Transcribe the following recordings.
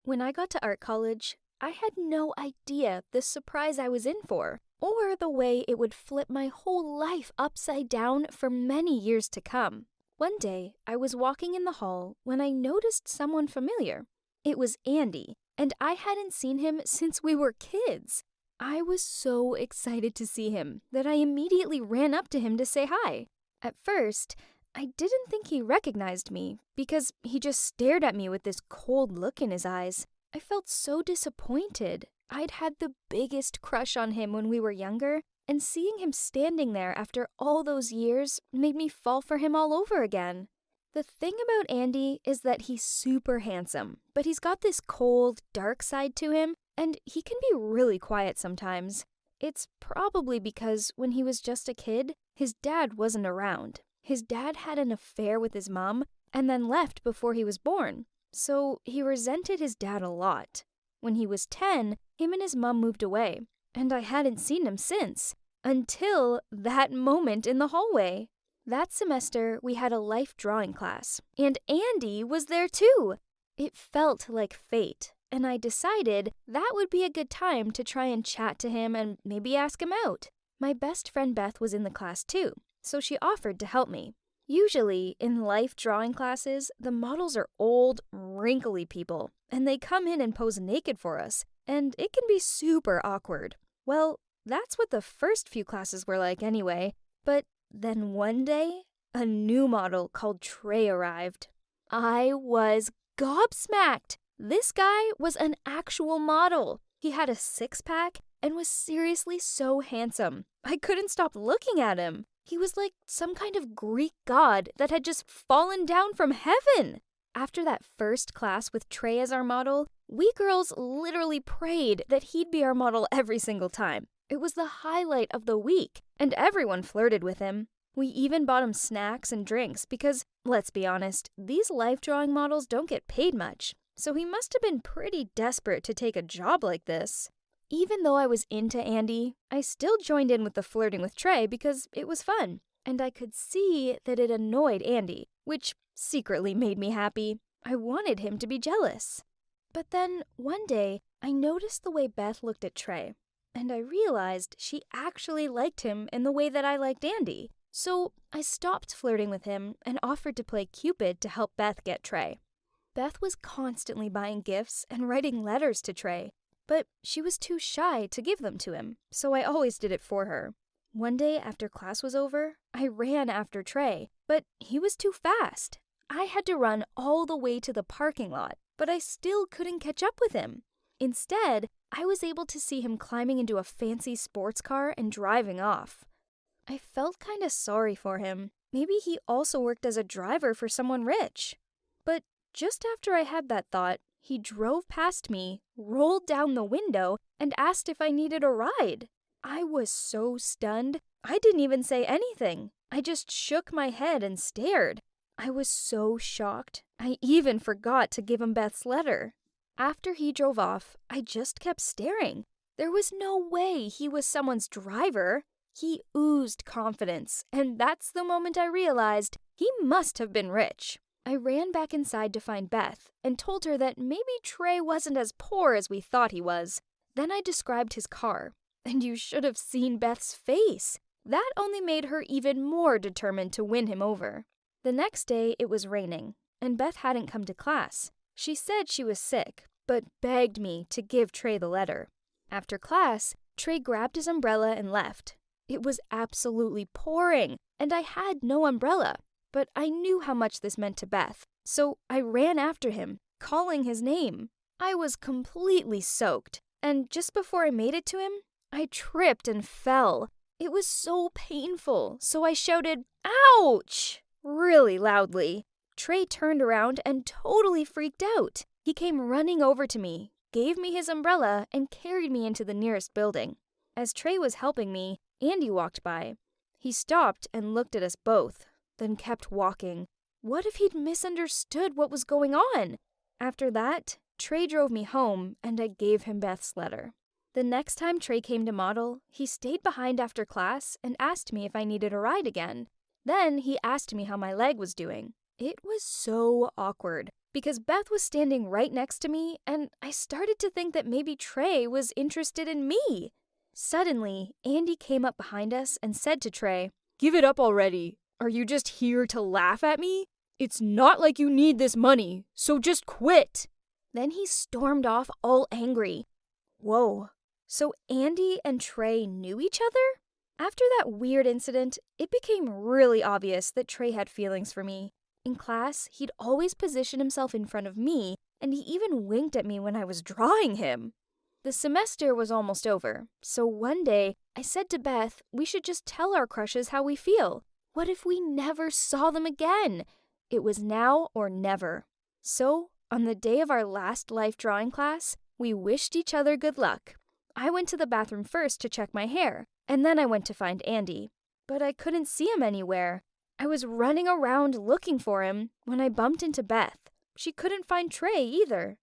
When I got to art college, I had no idea the surprise I was in for, or the way it would flip my whole life upside down for many years to come. One day, I was walking in the hall when I noticed someone familiar. It was Andy, and I hadn't seen him since we were kids. I was so excited to see him that I immediately ran up to him to say hi. At first, I didn't think he recognized me because he just stared at me with this cold look in his eyes. I felt so disappointed. I'd had the biggest crush on him when we were younger, and seeing him standing there after all those years made me fall for him all over again. The thing about Andy is that he's super handsome, but he's got this cold, dark side to him, and he can be really quiet sometimes. It's probably because when he was just a kid, his dad wasn't around. His dad had an affair with his mom and then left before he was born, so he resented his dad a lot. When he was 10, him and his mom moved away, and I hadn't seen him since, until that moment in the hallway. That semester, we had a life drawing class, and Andy was there too. It felt like fate, and I decided that would be a good time to try and chat to him and maybe ask him out. My best friend Beth was in the class too, so she offered to help me. Usually, in life drawing classes, the models are old, wrinkly people, and they come in and pose naked for us, and it can be super awkward. Well, that's what the first few classes were like anyway, but then one day, a new model called Trey arrived. I was gobsmacked. This guy was an actual model. He had a six-pack and was seriously so handsome. I couldn't stop looking at him. He was like some kind of Greek god that had just fallen down from heaven. After that first class with Trey as our model, we girls literally prayed that he'd be our model every single time. It was the highlight of the week, and everyone flirted with him. We even bought him snacks and drinks because, let's be honest, these life drawing models don't get paid much, so he must have been pretty desperate to take a job like this. Even though I was into Andy, I still joined in with the flirting with Trey because it was fun, and I could see that it annoyed Andy, which secretly made me happy. I wanted him to be jealous. But then, one day, I noticed the way Beth looked at Trey, and I realized she actually liked him in the way that I liked Andy. So I stopped flirting with him and offered to play Cupid to help Beth get Trey. Beth was constantly buying gifts and writing letters to Trey, but she was too shy to give them to him, so I always did it for her. One day after class was over, I ran after Trey, but he was too fast. I had to run all the way to the parking lot, but I still couldn't catch up with him. Instead, I was able to see him climbing into a fancy sports car and driving off. I felt kind of sorry for him. Maybe he also worked as a driver for someone rich. But just after I had that thought, he drove past me, rolled down the window, and asked if I needed a ride. I was so stunned, I didn't even say anything. I just shook my head and stared. I was so shocked, I even forgot to give him Beth's letter. After he drove off, I just kept staring. There was no way he was someone's driver. He oozed confidence, and that's the moment I realized he must have been rich. I ran back inside to find Beth and told her that maybe Trey wasn't as poor as we thought he was. Then I described his car, and you should have seen Beth's face. That only made her even more determined to win him over. The next day it was raining, and Beth hadn't come to class. She said she was sick, but begged me to give Trey the letter. After class, Trey grabbed his umbrella and left. It was absolutely pouring, and I had no umbrella. But I knew how much this meant to Beth, so I ran after him, calling his name. I was completely soaked, and just before I made it to him, I tripped and fell. It was so painful, so I shouted, "Ouch!" really loudly. Trey turned around and totally freaked out. He came running over to me, gave me his umbrella, and carried me into the nearest building. As Trey was helping me, Andy walked by. He stopped and looked at us both, then kept walking. What if he'd misunderstood what was going on? After that, Trey drove me home, and I gave him Beth's letter. The next time Trey came to model, he stayed behind after class and asked me if I needed a ride again. Then he asked me how my leg was doing. It was so awkward. because Beth was standing right next to me, and I started to think that maybe Trey was interested in me. Suddenly, Andy came up behind us and said to Trey, "Give it up already. Are you just here to laugh at me? It's not like you need this money, so just quit." Then he stormed off all angry. Whoa, so Andy and Trey knew each other? After that weird incident, it became really obvious that Trey had feelings for me. In class, he'd always position himself in front of me, and he even winked at me when I was drawing him. The semester was almost over, so one day I said to Beth we should just tell our crushes how we feel. What if we never saw them again? It was now or never. So, on the day of our last life drawing class, we wished each other good luck. I went to the bathroom first to check my hair, and then I went to find Andy. But I couldn't see him anywhere. I was running around looking for him when I bumped into Beth. She couldn't find Trey either.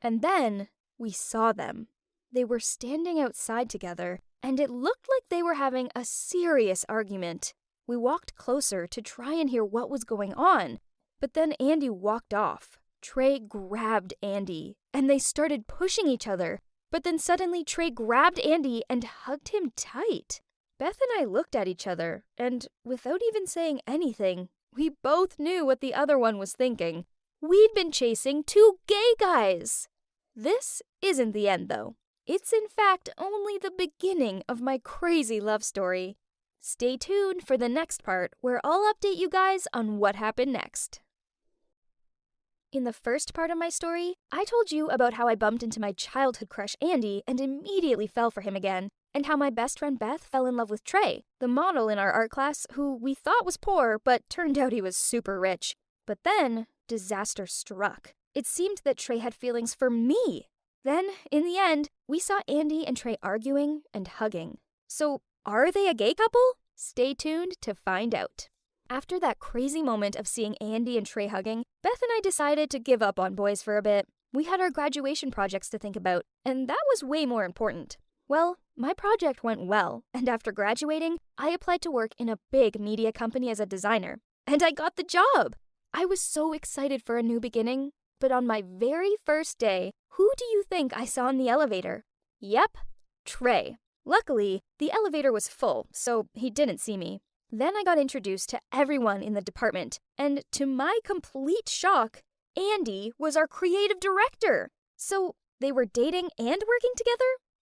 And then we saw them. They were standing outside together, and it looked like they were having a serious argument. We walked closer to try and hear what was going on, but then Andy walked off. Trey grabbed Andy, and they started pushing each other, but then suddenly Trey grabbed Andy and hugged him tight. Beth and I looked at each other, and without even saying anything, we both knew what the other one was thinking. We'd been chasing two gay guys! This isn't the end, though. It's in fact only the beginning of my crazy love story. Stay tuned for the next part, where I'll update you guys on what happened next. In the first part of my story, I told you about how I bumped into my childhood crush Andy and immediately fell for him again, and how my best friend Beth fell in love with Trey, the model in our art class who we thought was poor, but turned out he was super rich. But then, disaster struck. It seemed that Trey had feelings for me. Then, in the end, we saw Andy and Trey arguing and hugging. So, are they a gay couple? Stay tuned to find out. After that crazy moment of seeing Andy and Trey hugging, Beth and I decided to give up on boys for a bit. We had our graduation projects to think about, and that was way more important. Well, my project went well, and after graduating, I applied to work in a big media company as a designer. And I got the job! I was so excited for a new beginning, but on my very first day, who do you think I saw in the elevator? Yep, Trey. Luckily, the elevator was full, so he didn't see me. Then I got introduced to everyone in the department, and to my complete shock, Andy was our creative director. So they were dating and working together?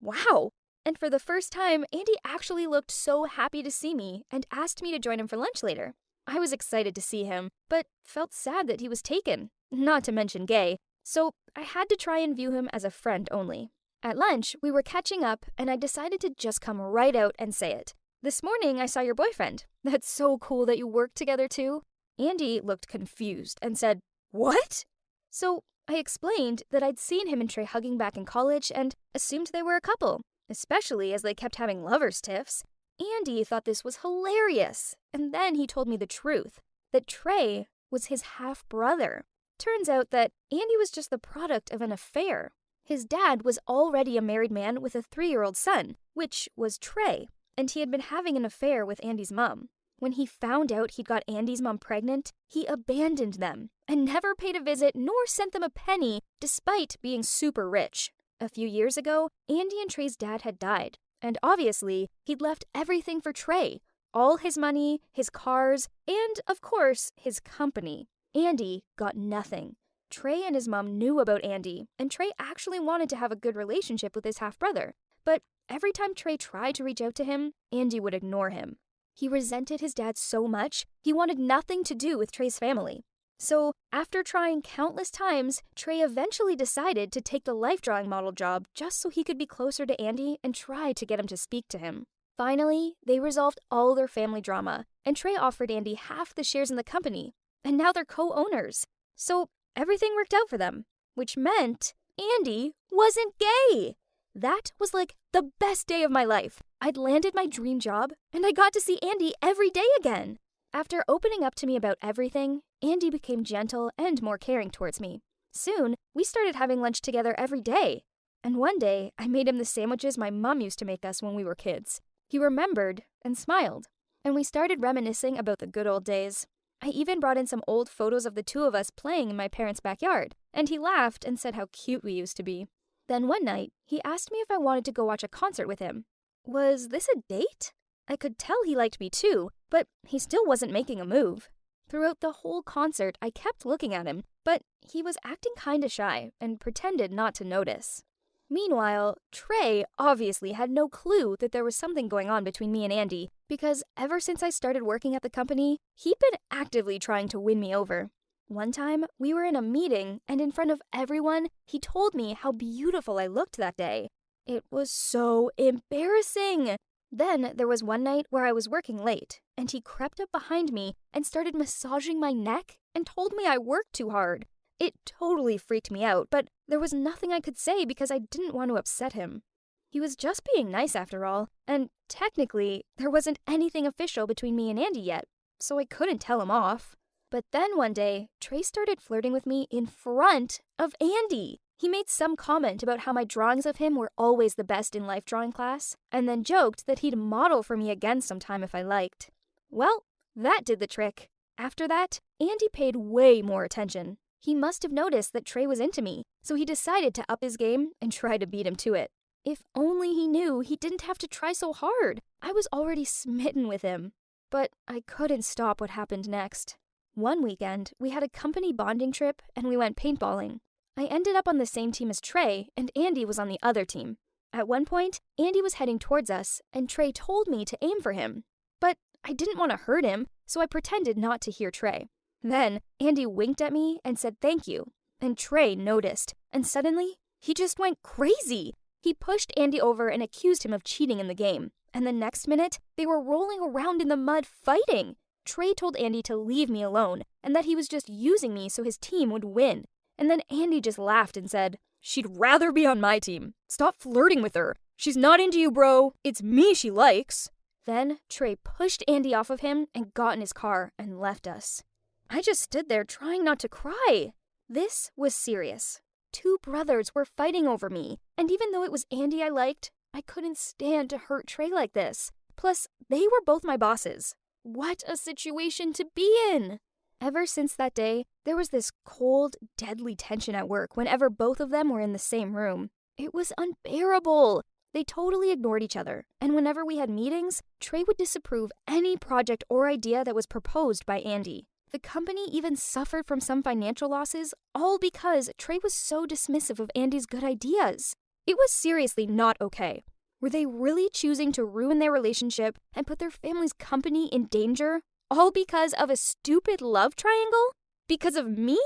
Wow! And for the first time, Andy actually looked so happy to see me and asked me to join him for lunch later. I was excited to see him, but felt sad that he was taken, not to mention gay, so I had to try and view him as a friend only. At lunch, we were catching up, and I decided to just come right out and say it. "This morning, I saw your boyfriend. That's so cool that you work together too." Andy looked confused and said, "What?" So I explained that I'd seen him and Trey hugging back in college and assumed they were a couple, especially as they kept having lovers' tiffs. Andy thought this was hilarious, and then he told me the truth, that Trey was his half-brother. Turns out that Andy was just the product of an affair. His dad was already a married man with a 3-year-old son, which was Trey, and he had been having an affair with Andy's mom. When he found out he'd got Andy's mom pregnant, he abandoned them and never paid a visit nor sent them a penny, despite being super rich. A few years ago, Andy and Trey's dad had died, and obviously, he'd left everything for Trey. All his money, his cars, and, of course, his company. Andy got nothing. Trey and his mom knew about Andy, and Trey actually wanted to have a good relationship with his half-brother. But every time Trey tried to reach out to him, Andy would ignore him. He resented his dad so much, he wanted nothing to do with Trey's family. So, after trying countless times, Trey eventually decided to take the life drawing model job just so he could be closer to Andy and try to get him to speak to him. Finally, they resolved all their family drama, and Trey offered Andy half the shares in the company, and now they're co-owners. So, everything worked out for them, which meant Andy wasn't gay! That was like the best day of my life. I'd landed my dream job, and I got to see Andy every day again. After opening up to me about everything, Andy became gentle and more caring towards me. Soon, we started having lunch together every day. And one day, I made him the sandwiches my mom used to make us when we were kids. He remembered and smiled, and we started reminiscing about the good old days. I even brought in some old photos of the two of us playing in my parents' backyard, and he laughed and said how cute we used to be. Then one night, he asked me if I wanted to go watch a concert with him. Was this a date? I could tell he liked me too, but he still wasn't making a move. Throughout the whole concert, I kept looking at him, but he was acting kinda shy and pretended not to notice. Meanwhile, Trey obviously had no clue that there was something going on between me and Andy, because ever since I started working at the company, he'd been actively trying to win me over. One time, we were in a meeting, and in front of everyone, he told me how beautiful I looked that day. It was so embarrassing! Then there was one night where I was working late, and he crept up behind me and started massaging my neck and told me I worked too hard. It totally freaked me out, but there was nothing I could say because I didn't want to upset him. He was just being nice after all, and technically, there wasn't anything official between me and Andy yet, so I couldn't tell him off. But then one day, Trey started flirting with me in front of Andy. He made some comment about how my drawings of him were always the best in life drawing class, and then joked that he'd model for me again sometime if I liked. Well, that did the trick. After that, Andy paid way more attention. He must have noticed that Trey was into me, so he decided to up his game and try to beat him to it. If only he knew he didn't have to try so hard. I was already smitten with him. But I couldn't stop what happened next. One weekend, we had a company bonding trip and we went paintballing. I ended up on the same team as Trey, and Andy was on the other team. At one point, Andy was heading towards us, and Trey told me to aim for him. But I didn't want to hurt him, so I pretended not to hear Trey. Then, Andy winked at me and said thank you, and Trey noticed, and suddenly, he just went crazy. He pushed Andy over and accused him of cheating in the game, and the next minute, they were rolling around in the mud fighting. Trey told Andy to leave me alone, and that he was just using me so his team would win. And then Andy just laughed and said, "She'd rather be on my team. Stop flirting with her. She's not into you, bro. It's me she likes." Then Trey pushed Andy off of him and got in his car and left us. I just stood there trying not to cry. This was serious. Two brothers were fighting over me, and even though it was Andy I liked, I couldn't stand to hurt Trey like this. Plus, they were both my bosses. What a situation to be in! Ever since that day, there was this cold, deadly tension at work whenever both of them were in the same room. It was unbearable. They totally ignored each other, and whenever we had meetings, Trey would disapprove any project or idea that was proposed by Andy. The company even suffered from some financial losses, all because Trey was so dismissive of Andy's good ideas. It was seriously not okay. Were they really choosing to ruin their relationship and put their family's company in danger? All because of a stupid love triangle? Because of me?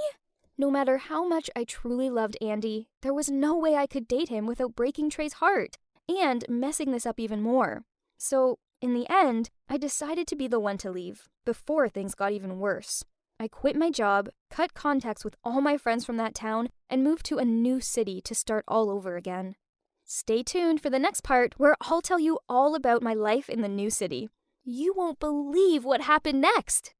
No matter how much I truly loved Andy, there was no way I could date him without breaking Trey's heart and messing this up even more. So, in the end, I decided to be the one to leave, before things got even worse. I quit my job, cut contacts with all my friends from that town, and moved to a new city to start all over again. Stay tuned for the next part where I'll tell you all about my life in the new city. You won't believe what happened next!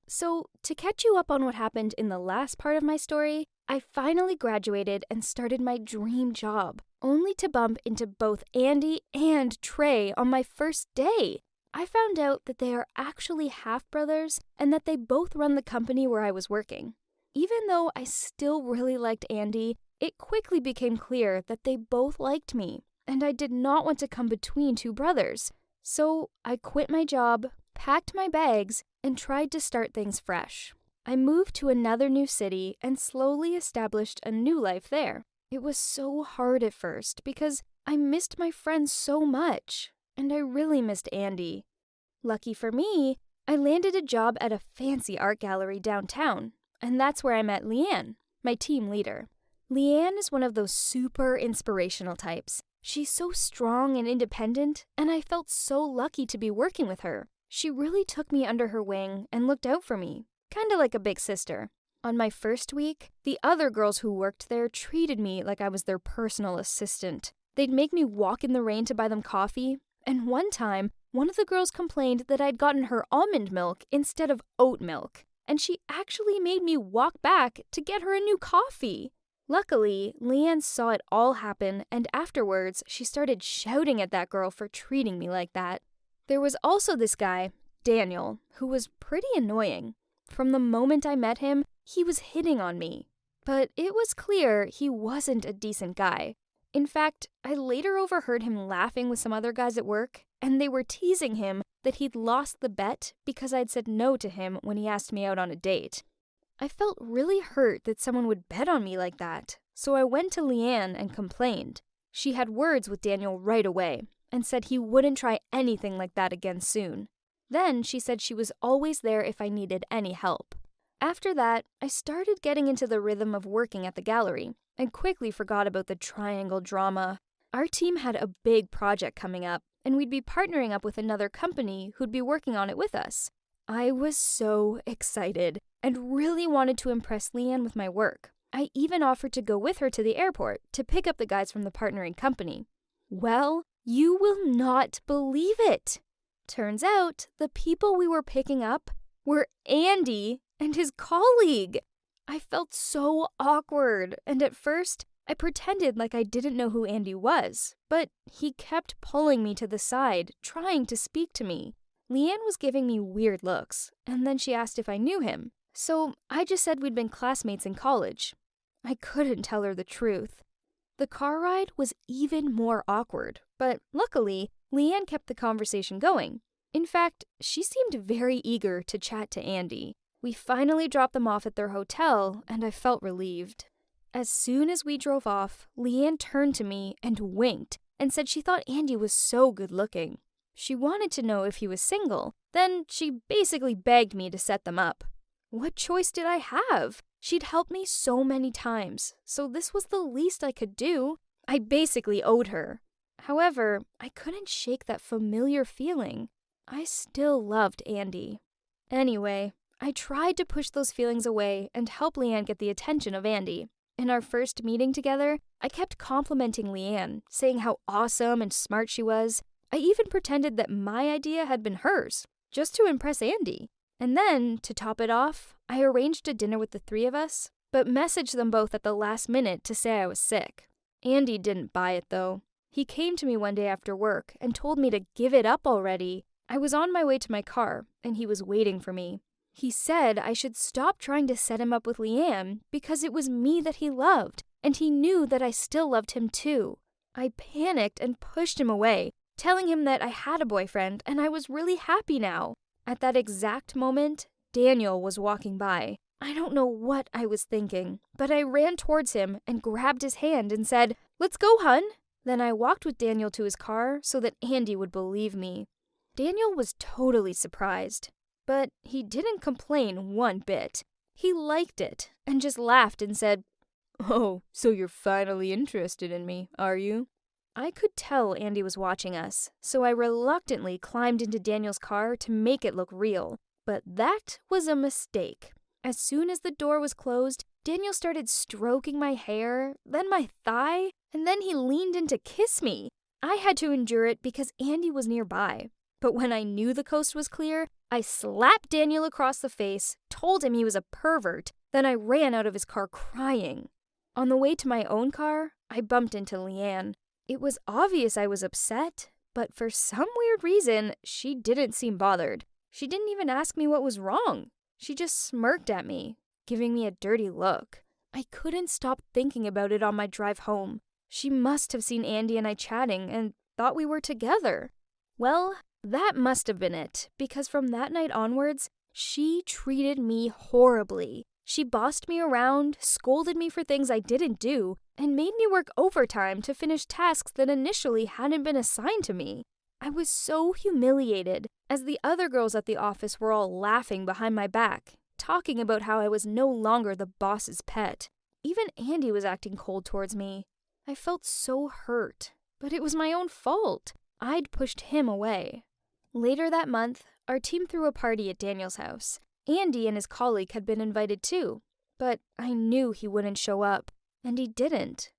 So, to catch you up on what happened in the last part of my story, I finally graduated and started my dream job, only to bump into both Andy and Trey on my first day. I found out that they are actually half-brothers and that they both run the company where I was working. Even though I still really liked Andy, it quickly became clear that they both liked me, and I did not want to come between two brothers. So I quit my job, packed my bags, and tried to start things fresh. I moved to another new city and slowly established a new life there. It was so hard at first because I missed my friends so much, and I really missed Andy. Lucky for me, I landed a job at a fancy art gallery downtown, and that's where I met Leanne, my team leader. Leanne is one of those super inspirational types. She's so strong and independent, and I felt so lucky to be working with her. She really took me under her wing and looked out for me, kinda like a big sister. On my first week, the other girls who worked there treated me like I was their personal assistant. They'd make me walk in the rain to buy them coffee, and one time, one of the girls complained that I'd gotten her almond milk instead of oat milk, and she actually made me walk back to get her a new coffee. Luckily, Leanne saw it all happen, and afterwards, she started shouting at that girl for treating me like that. There was also this guy, Daniel, who was pretty annoying. From the moment I met him, he was hitting on me. But it was clear he wasn't a decent guy. In fact, I later overheard him laughing with some other guys at work, and they were teasing him that he'd lost the bet because I'd said no to him when he asked me out on a date. I felt really hurt that someone would bet on me like that, so I went to Leanne and complained. She had words with Daniel right away and said he wouldn't try anything like that again soon. Then she said she was always there if I needed any help. After that, I started getting into the rhythm of working at the gallery and quickly forgot about the triangle drama. Our team had a big project coming up, and we'd be partnering up with another company who'd be working on it with us. I was so excited and really wanted to impress Leanne with my work. I even offered to go with her to the airport to pick up the guys from the partnering company. Well, you will not believe it! Turns out, the people we were picking up were Andy and his colleague. I felt so awkward, and at first, I pretended like I didn't know who Andy was, but he kept pulling me to the side, trying to speak to me. Leanne was giving me weird looks, and then she asked if I knew him, so I just said we'd been classmates in college. I couldn't tell her the truth. The car ride was even more awkward, but luckily, Leanne kept the conversation going. In fact, she seemed very eager to chat to Andy. We finally dropped them off at their hotel, and I felt relieved. As soon as we drove off, Leanne turned to me and winked and said she thought Andy was so good-looking. She wanted to know if he was single. Then she basically begged me to set them up. What choice did I have? She'd helped me so many times, so this was the least I could do. I basically owed her. However, I couldn't shake that familiar feeling. I still loved Andy. Anyway, I tried to push those feelings away and help Leanne get the attention of Andy. In our first meeting together, I kept complimenting Leanne, saying how awesome and smart she was. I even pretended that my idea had been hers, just to impress Andy. And then, to top it off, I arranged a dinner with the three of us, but messaged them both at the last minute to say I was sick. Andy didn't buy it, though. He came to me one day after work and told me to give it up already. I was on my way to my car, and he was waiting for me. He said I should stop trying to set him up with Leanne because it was me that he loved, and he knew that I still loved him too. I panicked and pushed him away, telling him that I had a boyfriend and I was really happy now. At that exact moment, Daniel was walking by. I don't know what I was thinking, but I ran towards him and grabbed his hand and said, "Let's go, hun." Then I walked with Daniel to his car so that Andy would believe me. Daniel was totally surprised, but he didn't complain one bit. He liked it and just laughed and said, "Oh, so you're finally interested in me, are you?" I could tell Andy was watching us, so I reluctantly climbed into Daniel's car to make it look real. But that was a mistake. As soon as the door was closed, Daniel started stroking my hair, then my thigh, and then he leaned in to kiss me. I had to endure it because Andy was nearby. But when I knew the coast was clear, I slapped Daniel across the face, told him he was a pervert, then I ran out of his car crying. On the way to my own car, I bumped into Leanne. It was obvious I was upset, but for some weird reason, she didn't seem bothered. She didn't even ask me what was wrong. She just smirked at me, giving me a dirty look. I couldn't stop thinking about it on my drive home. She must have seen Andy and I chatting and thought we were together. Well, that must have been it, because from that night onwards, she treated me horribly. She bossed me around, scolded me for things I didn't do, and made me work overtime to finish tasks that initially hadn't been assigned to me. I was so humiliated, as the other girls at the office were all laughing behind my back, talking about how I was no longer the boss's pet. Even Andy was acting cold towards me. I felt so hurt, but it was my own fault. I'd pushed him away. Later that month, our team threw a party at Daniel's house. Andy and his colleague had been invited too, but I knew he wouldn't show up, and he didn't.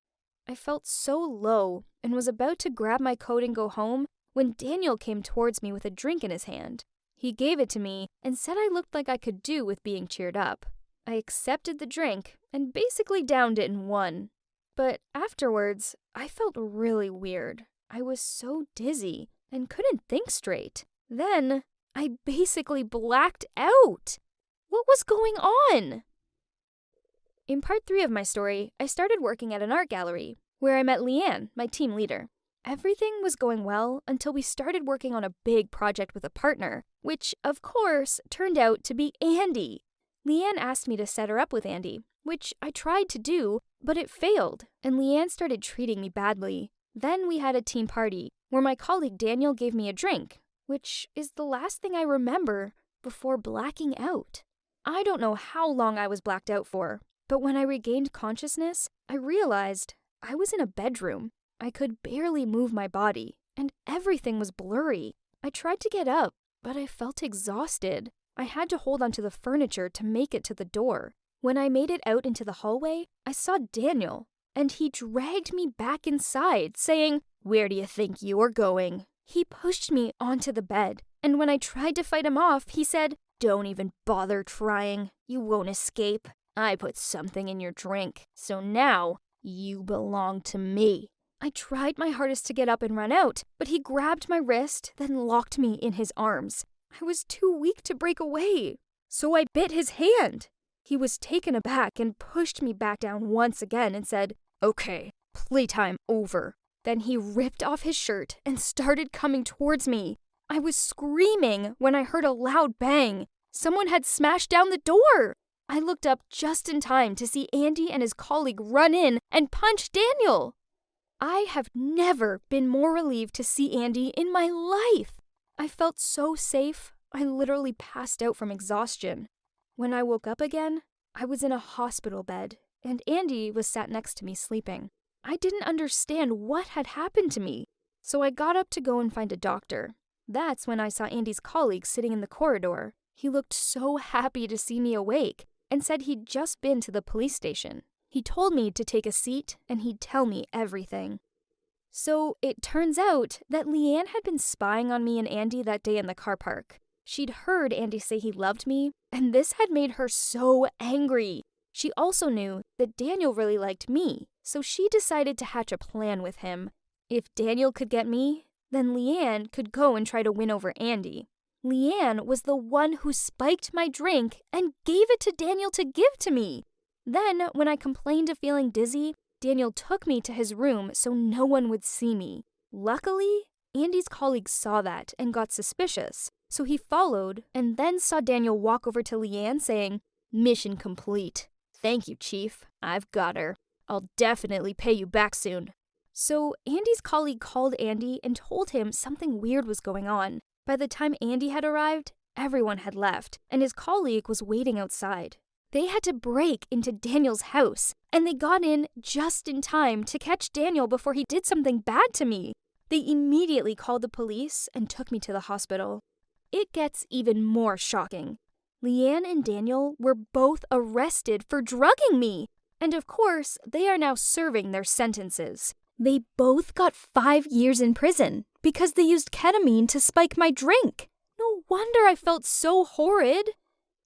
I felt so low and was about to grab my coat and go home when Daniel came towards me with a drink in his hand. He gave it to me and said I looked like I could do with being cheered up. I accepted the drink and basically downed it in one. But afterwards, I felt really weird. I was so dizzy and couldn't think straight. Then, I basically blacked out. What was going on? In part 3 of my story, I started working at an art gallery, where I met Leanne, my team leader. Everything was going well until we started working on a big project with a partner, which, of course, turned out to be Andy. Leanne asked me to set her up with Andy, which I tried to do, but it failed, and Leanne started treating me badly. Then we had a team party, where my colleague Daniel gave me a drink, which is the last thing I remember before blacking out. I don't know how long I was blacked out for, but when I regained consciousness, I realized I was in a bedroom. I could barely move my body, and everything was blurry. I tried to get up, but I felt exhausted. I had to hold onto the furniture to make it to the door. When I made it out into the hallway, I saw Daniel, and he dragged me back inside, saying, "Where do you think you're going?" He pushed me onto the bed, and when I tried to fight him off, he said, "Don't even bother trying. You won't escape. I put something in your drink, so now you belong to me." I tried my hardest to get up and run out, but he grabbed my wrist, then locked me in his arms. I was too weak to break away, so I bit his hand. He was taken aback and pushed me back down once again and said, "Okay, playtime over." Then he ripped off his shirt and started coming towards me. I was screaming when I heard a loud bang. Someone had smashed down the door. I looked up just in time to see Andy and his colleague run in and punch Daniel. I have never been more relieved to see Andy in my life. I felt so safe, I literally passed out from exhaustion. When I woke up again, I was in a hospital bed, and Andy was sat next to me sleeping. I didn't understand what had happened to me, so I got up to go and find a doctor. That's when I saw Andy's colleague sitting in the corridor. He looked so happy to see me awake and said he'd just been to the police station. He told me to take a seat and he'd tell me everything. So it turns out that Leanne had been spying on me and Andy that day in the car park. She'd heard Andy say he loved me, and this had made her so angry. She also knew that Daniel really liked me, so she decided to hatch a plan with him. If Daniel could get me, then Leanne could go and try to win over Andy. Leanne was the one who spiked my drink and gave it to Daniel to give to me. Then, when I complained of feeling dizzy, Daniel took me to his room so no one would see me. Luckily, Andy's colleagues saw that and got suspicious, so he followed and then saw Daniel walk over to Leanne saying, "Mission complete. Thank you, Chief. I've got her. I'll definitely pay you back soon." So Andy's colleague called Andy and told him something weird was going on. By the time Andy had arrived, everyone had left, and his colleague was waiting outside. They had to break into Daniel's house, and they got in just in time to catch Daniel before he did something bad to me. They immediately called the police and took me to the hospital. It gets even more shocking. Leanne and Daniel were both arrested for drugging me, and of course, they are now serving their sentences. They both got 5 years in prison because they used ketamine to spike my drink. No wonder I felt so horrid.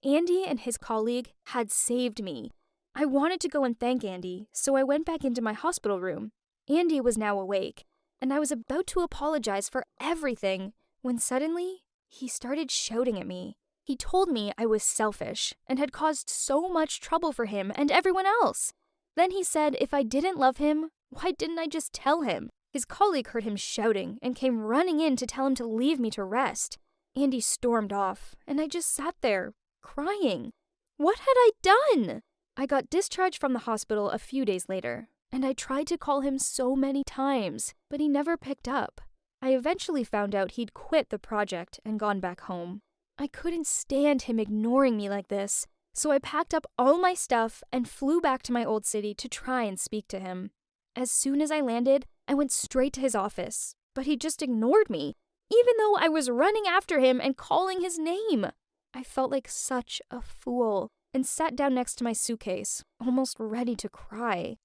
Andy and his colleague had saved me. I wanted to go and thank Andy, so I went back into my hospital room. Andy was now awake, and I was about to apologize for everything when suddenly he started shouting at me. He told me I was selfish and had caused so much trouble for him and everyone else. Then he said if I didn't love him, why didn't I just tell him? His colleague heard him shouting and came running in to tell him to leave me to rest. Andy stormed off, and I just sat there, crying. What had I done? I got discharged from the hospital a few days later, and I tried to call him so many times, but he never picked up. I eventually found out he'd quit the project and gone back home. I couldn't stand him ignoring me like this, so I packed up all my stuff and flew back to my old city to try and speak to him. As soon as I landed, I went straight to his office, but he just ignored me, even though I was running after him and calling his name. I felt like such a fool and sat down next to my suitcase, almost ready to cry.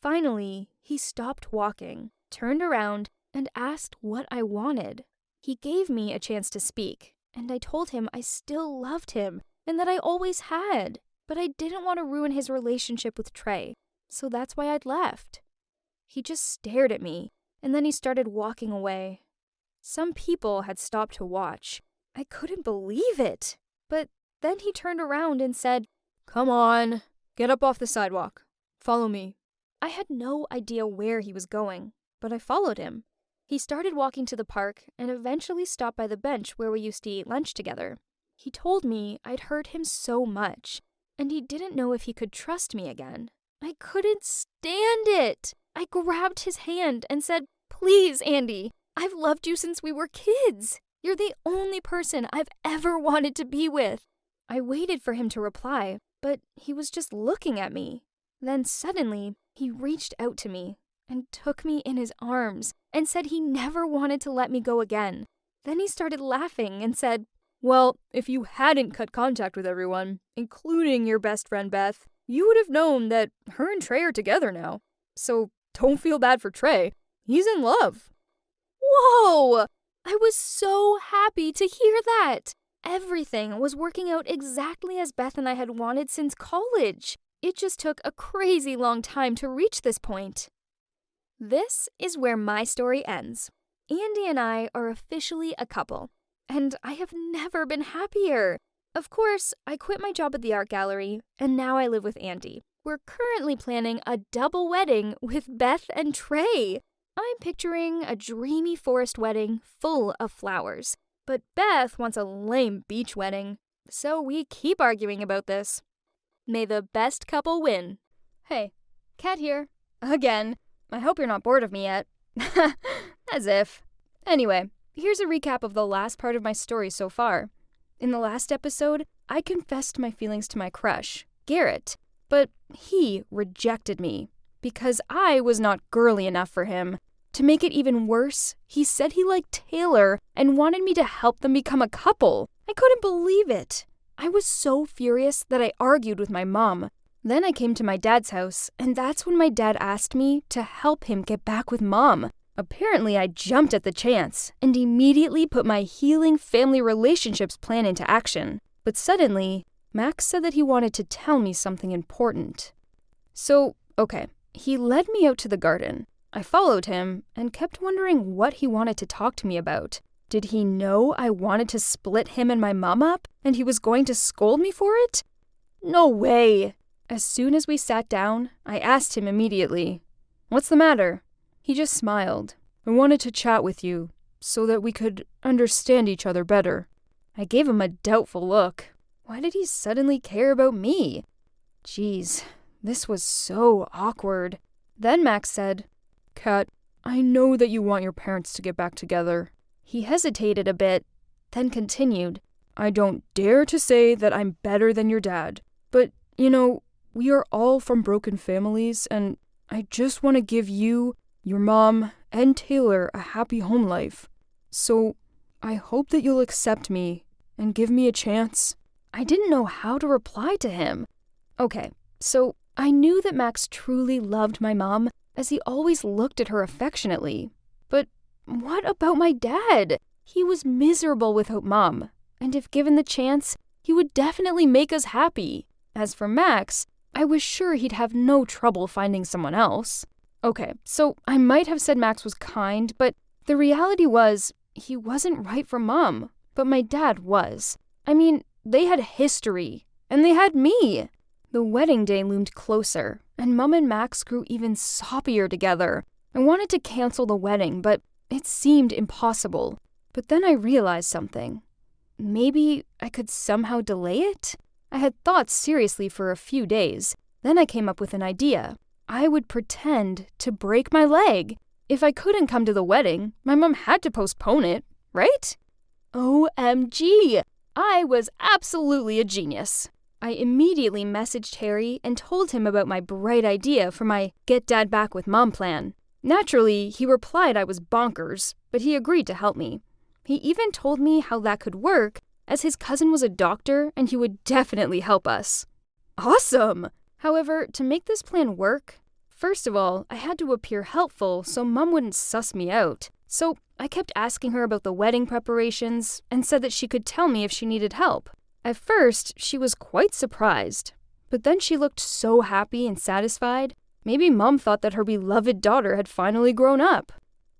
Finally, he stopped walking, turned around, and asked what I wanted. He gave me a chance to speak, and I told him I still loved him and that I always had, but I didn't want to ruin his relationship with Trey, so that's why I'd left. He just stared at me, and then he started walking away. Some people had stopped to watch. I couldn't believe it. But then he turned around and said, "Come on, get up off the sidewalk. Follow me." I had no idea where he was going, but I followed him. He started walking to the park and eventually stopped by the bench where we used to eat lunch together. He told me I'd hurt him so much, and he didn't know if he could trust me again. I couldn't stand it. I grabbed his hand and said, "Please, Andy, I've loved you since we were kids. You're the only person I've ever wanted to be with." I waited for him to reply, but he was just looking at me. Then suddenly, he reached out to me and took me in his arms and said he never wanted to let me go again. Then he started laughing and said, "Well, if you hadn't cut contact with everyone, including your best friend Beth, you would have known that her and Trey are together now. So don't feel bad for Trey. He's in love." Whoa! I was so happy to hear that. Everything was working out exactly as Beth and I had wanted since college. It just took a crazy long time to reach this point. This is where my story ends. Andy and I are officially a couple, and I have never been happier. Of course, I quit my job at the art gallery, and now I live with Andy. We're currently planning a double wedding with Beth and Trey. I'm picturing a dreamy forest wedding full of flowers, but Beth wants a lame beach wedding, so we keep arguing about this. May the best couple win. Hey, Kat here. Again. I hope you're not bored of me yet. As if. Anyway, here's a recap of the last part of my story so far. In the last episode, I confessed my feelings to my crush, Garrett, but he rejected me because I was not girly enough for him. To make it even worse, he said he liked Taylor and wanted me to help them become a couple. I couldn't believe it. I was so furious that I argued with my mom. Then I came to my dad's house, and that's when my dad asked me to help him get back with Mom. Apparently, I jumped at the chance and immediately put my healing family relationships plan into action. But suddenly, Max said that he wanted to tell me something important. So, okay, he led me out to the garden. I followed him and kept wondering what he wanted to talk to me about. Did he know I wanted to split him and my mom up, and he was going to scold me for it? No way! As soon as we sat down, I asked him immediately, "What's the matter?" He just smiled. "I wanted to chat with you, so that we could understand each other better." I gave him a doubtful look. Why did he suddenly care about me? Jeez, this was so awkward. Then Max said, "Kat, I know that you want your parents to get back together." He hesitated a bit, then continued, "I don't dare to say that I'm better than your dad, but, you know, we are all from broken families, and I just want to give you, your mom, and Taylor a happy home life. So I hope that you'll accept me and give me a chance." I didn't know how to reply to him. Okay, so I knew that Max truly loved my mom, as he always looked at her affectionately. But what about my dad? He was miserable without Mom, and if given the chance, he would definitely make us happy. As for Max, I was sure he'd have no trouble finding someone else. Okay, so I might have said Max was kind, but the reality was he wasn't right for Mom, but my dad was. I mean, they had history, and they had me. The wedding day loomed closer, and Mom and Max grew even soppier together. I wanted to cancel the wedding, but it seemed impossible. But then I realized something. Maybe I could somehow delay it? I had thought seriously for a few days. Then I came up with an idea. I would pretend to break my leg. If I couldn't come to the wedding, my mom had to postpone it, right? OMG! I was absolutely a genius. I immediately messaged Harry and told him about my bright idea for my Get Dad Back with Mom plan. Naturally, he replied I was bonkers, but he agreed to help me. He even told me how that could work, as his cousin was a doctor and he would definitely help us. Awesome! However, to make this plan work, first of all, I had to appear helpful so Mom wouldn't suss me out. So I kept asking her about the wedding preparations and said that she could tell me if she needed help. At first, she was quite surprised, but then she looked so happy and satisfied. Maybe Mom thought that her beloved daughter had finally grown up.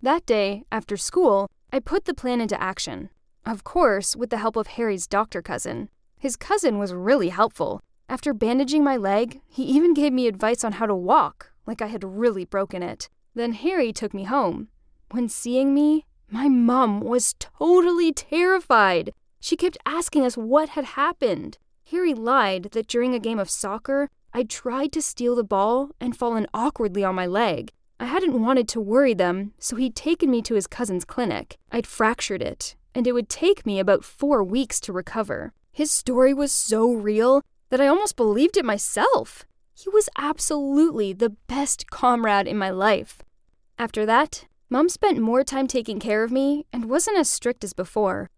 That day, after school, I put the plan into action. Of course, with the help of Harry's doctor cousin. His cousin was really helpful. After bandaging my leg, he even gave me advice on how to walk, like I had really broken it. Then Harry took me home. When seeing me, my mom was totally terrified. She kept asking us what had happened. Harry lied that during a game of soccer, I'd tried to steal the ball and fallen awkwardly on my leg. I hadn't wanted to worry them, so he'd taken me to his cousin's clinic. I'd fractured it, and it would take me about 4 weeks to recover. His story was so real that I almost believed it myself. He was absolutely the best comrade in my life. After that, Mom spent more time taking care of me and wasn't as strict as before.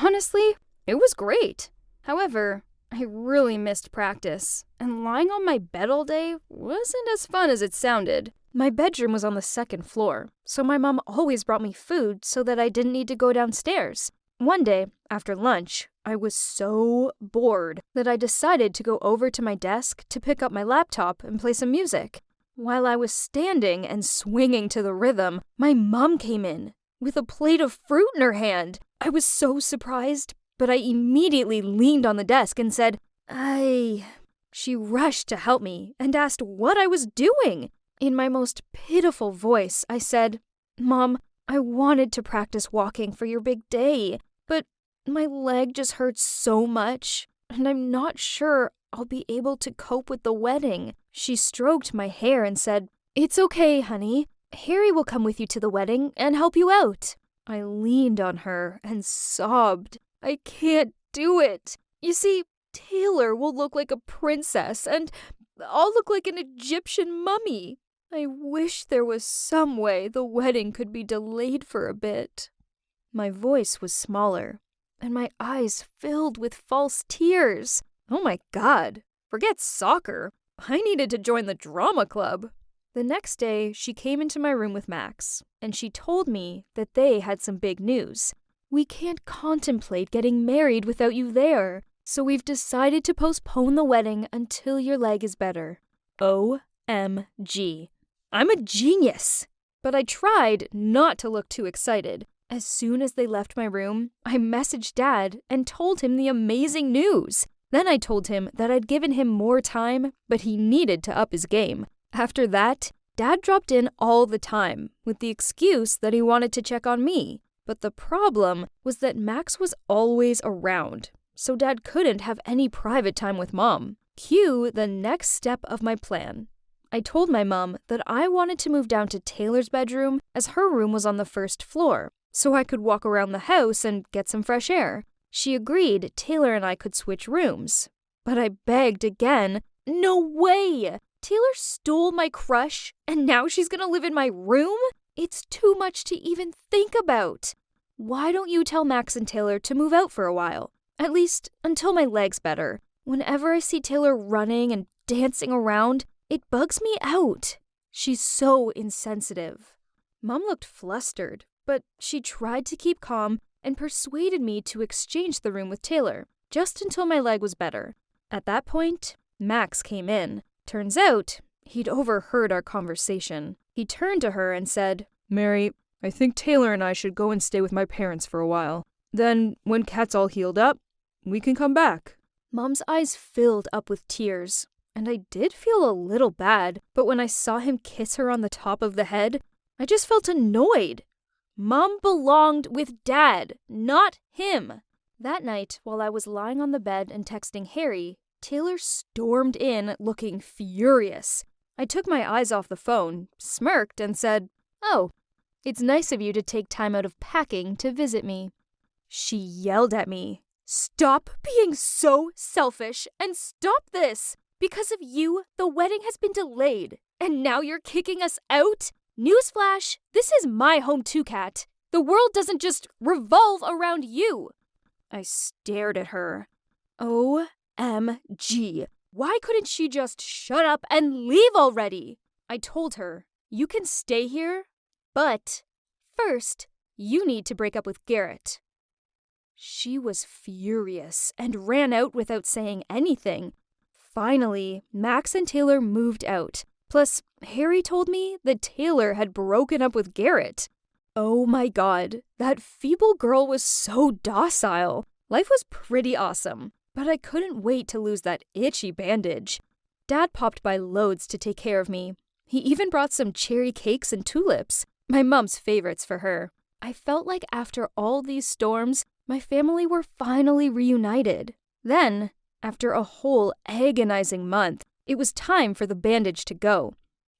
Honestly, it was great. However, I really missed practice, and lying on my bed all day wasn't as fun as it sounded. My bedroom was on the 2nd floor, so my mom always brought me food so that I didn't need to go downstairs. One day, after lunch, I was so bored that I decided to go over to my desk to pick up my laptop and play some music. While I was standing and swinging to the rhythm, my mom came in with a plate of fruit in her hand. I was so surprised, but I immediately leaned on the desk and said, She rushed to help me and asked what I was doing. In my most pitiful voice, I said, "Mom, I wanted to practice walking for your big day, but my leg just hurts so much, and I'm not sure I'll be able to cope with the wedding." She stroked my hair and said, "It's okay, honey. Harry will come with you to the wedding and help you out." I leaned on her and sobbed. I can't do it. You see, Taylor will look like a princess, and I'll look like an Egyptian mummy. I wish there was some way the wedding could be delayed for a bit. My voice was smaller, and my eyes filled with false tears. Oh my God, forget soccer. I needed to join the drama club. The next day, she came into my room with Max, and she told me that they had some big news. "We can't contemplate getting married without you there, so we've decided to postpone the wedding until your leg is better." OMG. I'm a genius! But I tried not to look too excited. As soon as they left my room, I messaged Dad and told him the amazing news. Then I told him that I'd given him more time, but he needed to up his game. After that, Dad dropped in all the time, with the excuse that he wanted to check on me. But the problem was that Max was always around, so Dad couldn't have any private time with Mom. Cue the next step of my plan. I told my mom that I wanted to move down to Taylor's bedroom as her room was on the 1st floor, so I could walk around the house and get some fresh air. She agreed Taylor and I could switch rooms. But I begged again. No way! Taylor stole my crush, and now she's gonna live in my room? It's too much to even think about. Why don't you tell Max and Taylor to move out for a while? At least until my leg's better. Whenever I see Taylor running and dancing around, it bugs me out. She's so insensitive. Mom looked flustered, but she tried to keep calm and persuaded me to exchange the room with Taylor, just until my leg was better. At that point, Max came in. Turns out, he'd overheard our conversation. He turned to her and said, "Mary, I think Taylor and I should go and stay with my parents for a while. Then, when Kat's all healed up, we can come back." Mom's eyes filled up with tears, and I did feel a little bad, but when I saw him kiss her on the top of the head, I just felt annoyed. Mom belonged with Dad, not him. That night, while I was lying on the bed and texting Harry, Taylor stormed in looking furious. I took my eyes off the phone, smirked, and said, "Oh, it's nice of you to take time out of packing to visit me." She yelled at me, "Stop being so selfish and stop this! Because of you, the wedding has been delayed, and now you're kicking us out? Newsflash, this is my home too, Kat. The world doesn't just revolve around you." I stared at her. OMG. Why couldn't she just shut up and leave already? I told her, "You can stay here, but first, you need to break up with Garrett." She was furious and ran out without saying anything. Finally, Max and Taylor moved out. Plus, Harry told me that Taylor had broken up with Garrett. Oh my god, that feeble girl was so docile. Life was pretty awesome, but I couldn't wait to lose that itchy bandage. Dad popped by loads to take care of me. He even brought some cherry cakes and tulips, my mom's favorites for her. I felt like after all these storms, my family were finally reunited. Then, after a whole agonizing month, it was time for the bandage to go.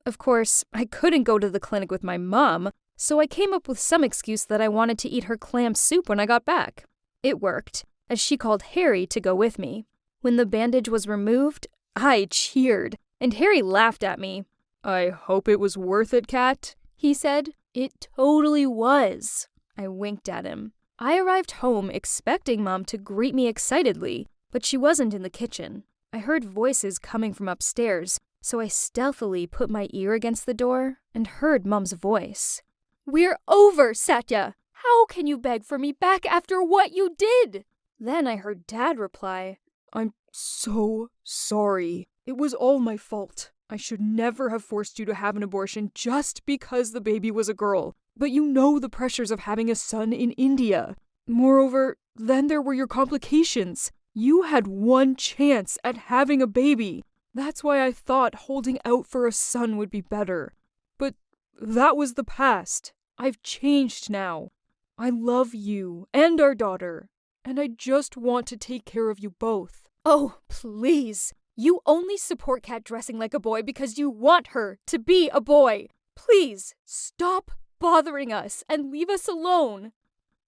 Of course, I couldn't go to the clinic with my mom, so I came up with some excuse that I wanted to eat her clam soup when I got back. It worked, as she called Harry to go with me. When the bandage was removed, I cheered, and Harry laughed at me. "I hope it was worth it, Kat," he said. "It totally was." I winked at him. I arrived home expecting Mom to greet me excitedly, but she wasn't in the kitchen. I heard voices coming from upstairs, so I stealthily put my ear against the door and heard Mom's voice. "We're over, Satya! How can you beg for me back after what you did?" Then I heard Dad reply, "I'm so sorry. It was all my fault. I should never have forced you to have an abortion just because the baby was a girl. But you know the pressures of having a son in India. Moreover, then there were your complications. You had one chance at having a baby. That's why I thought holding out for a son would be better. But that was the past. I've changed now. I love you and our daughter, and I just want to take care of you both." Oh, please. You only support Kat dressing like a boy because you want her to be a boy. Please, stop bothering us and leave us alone.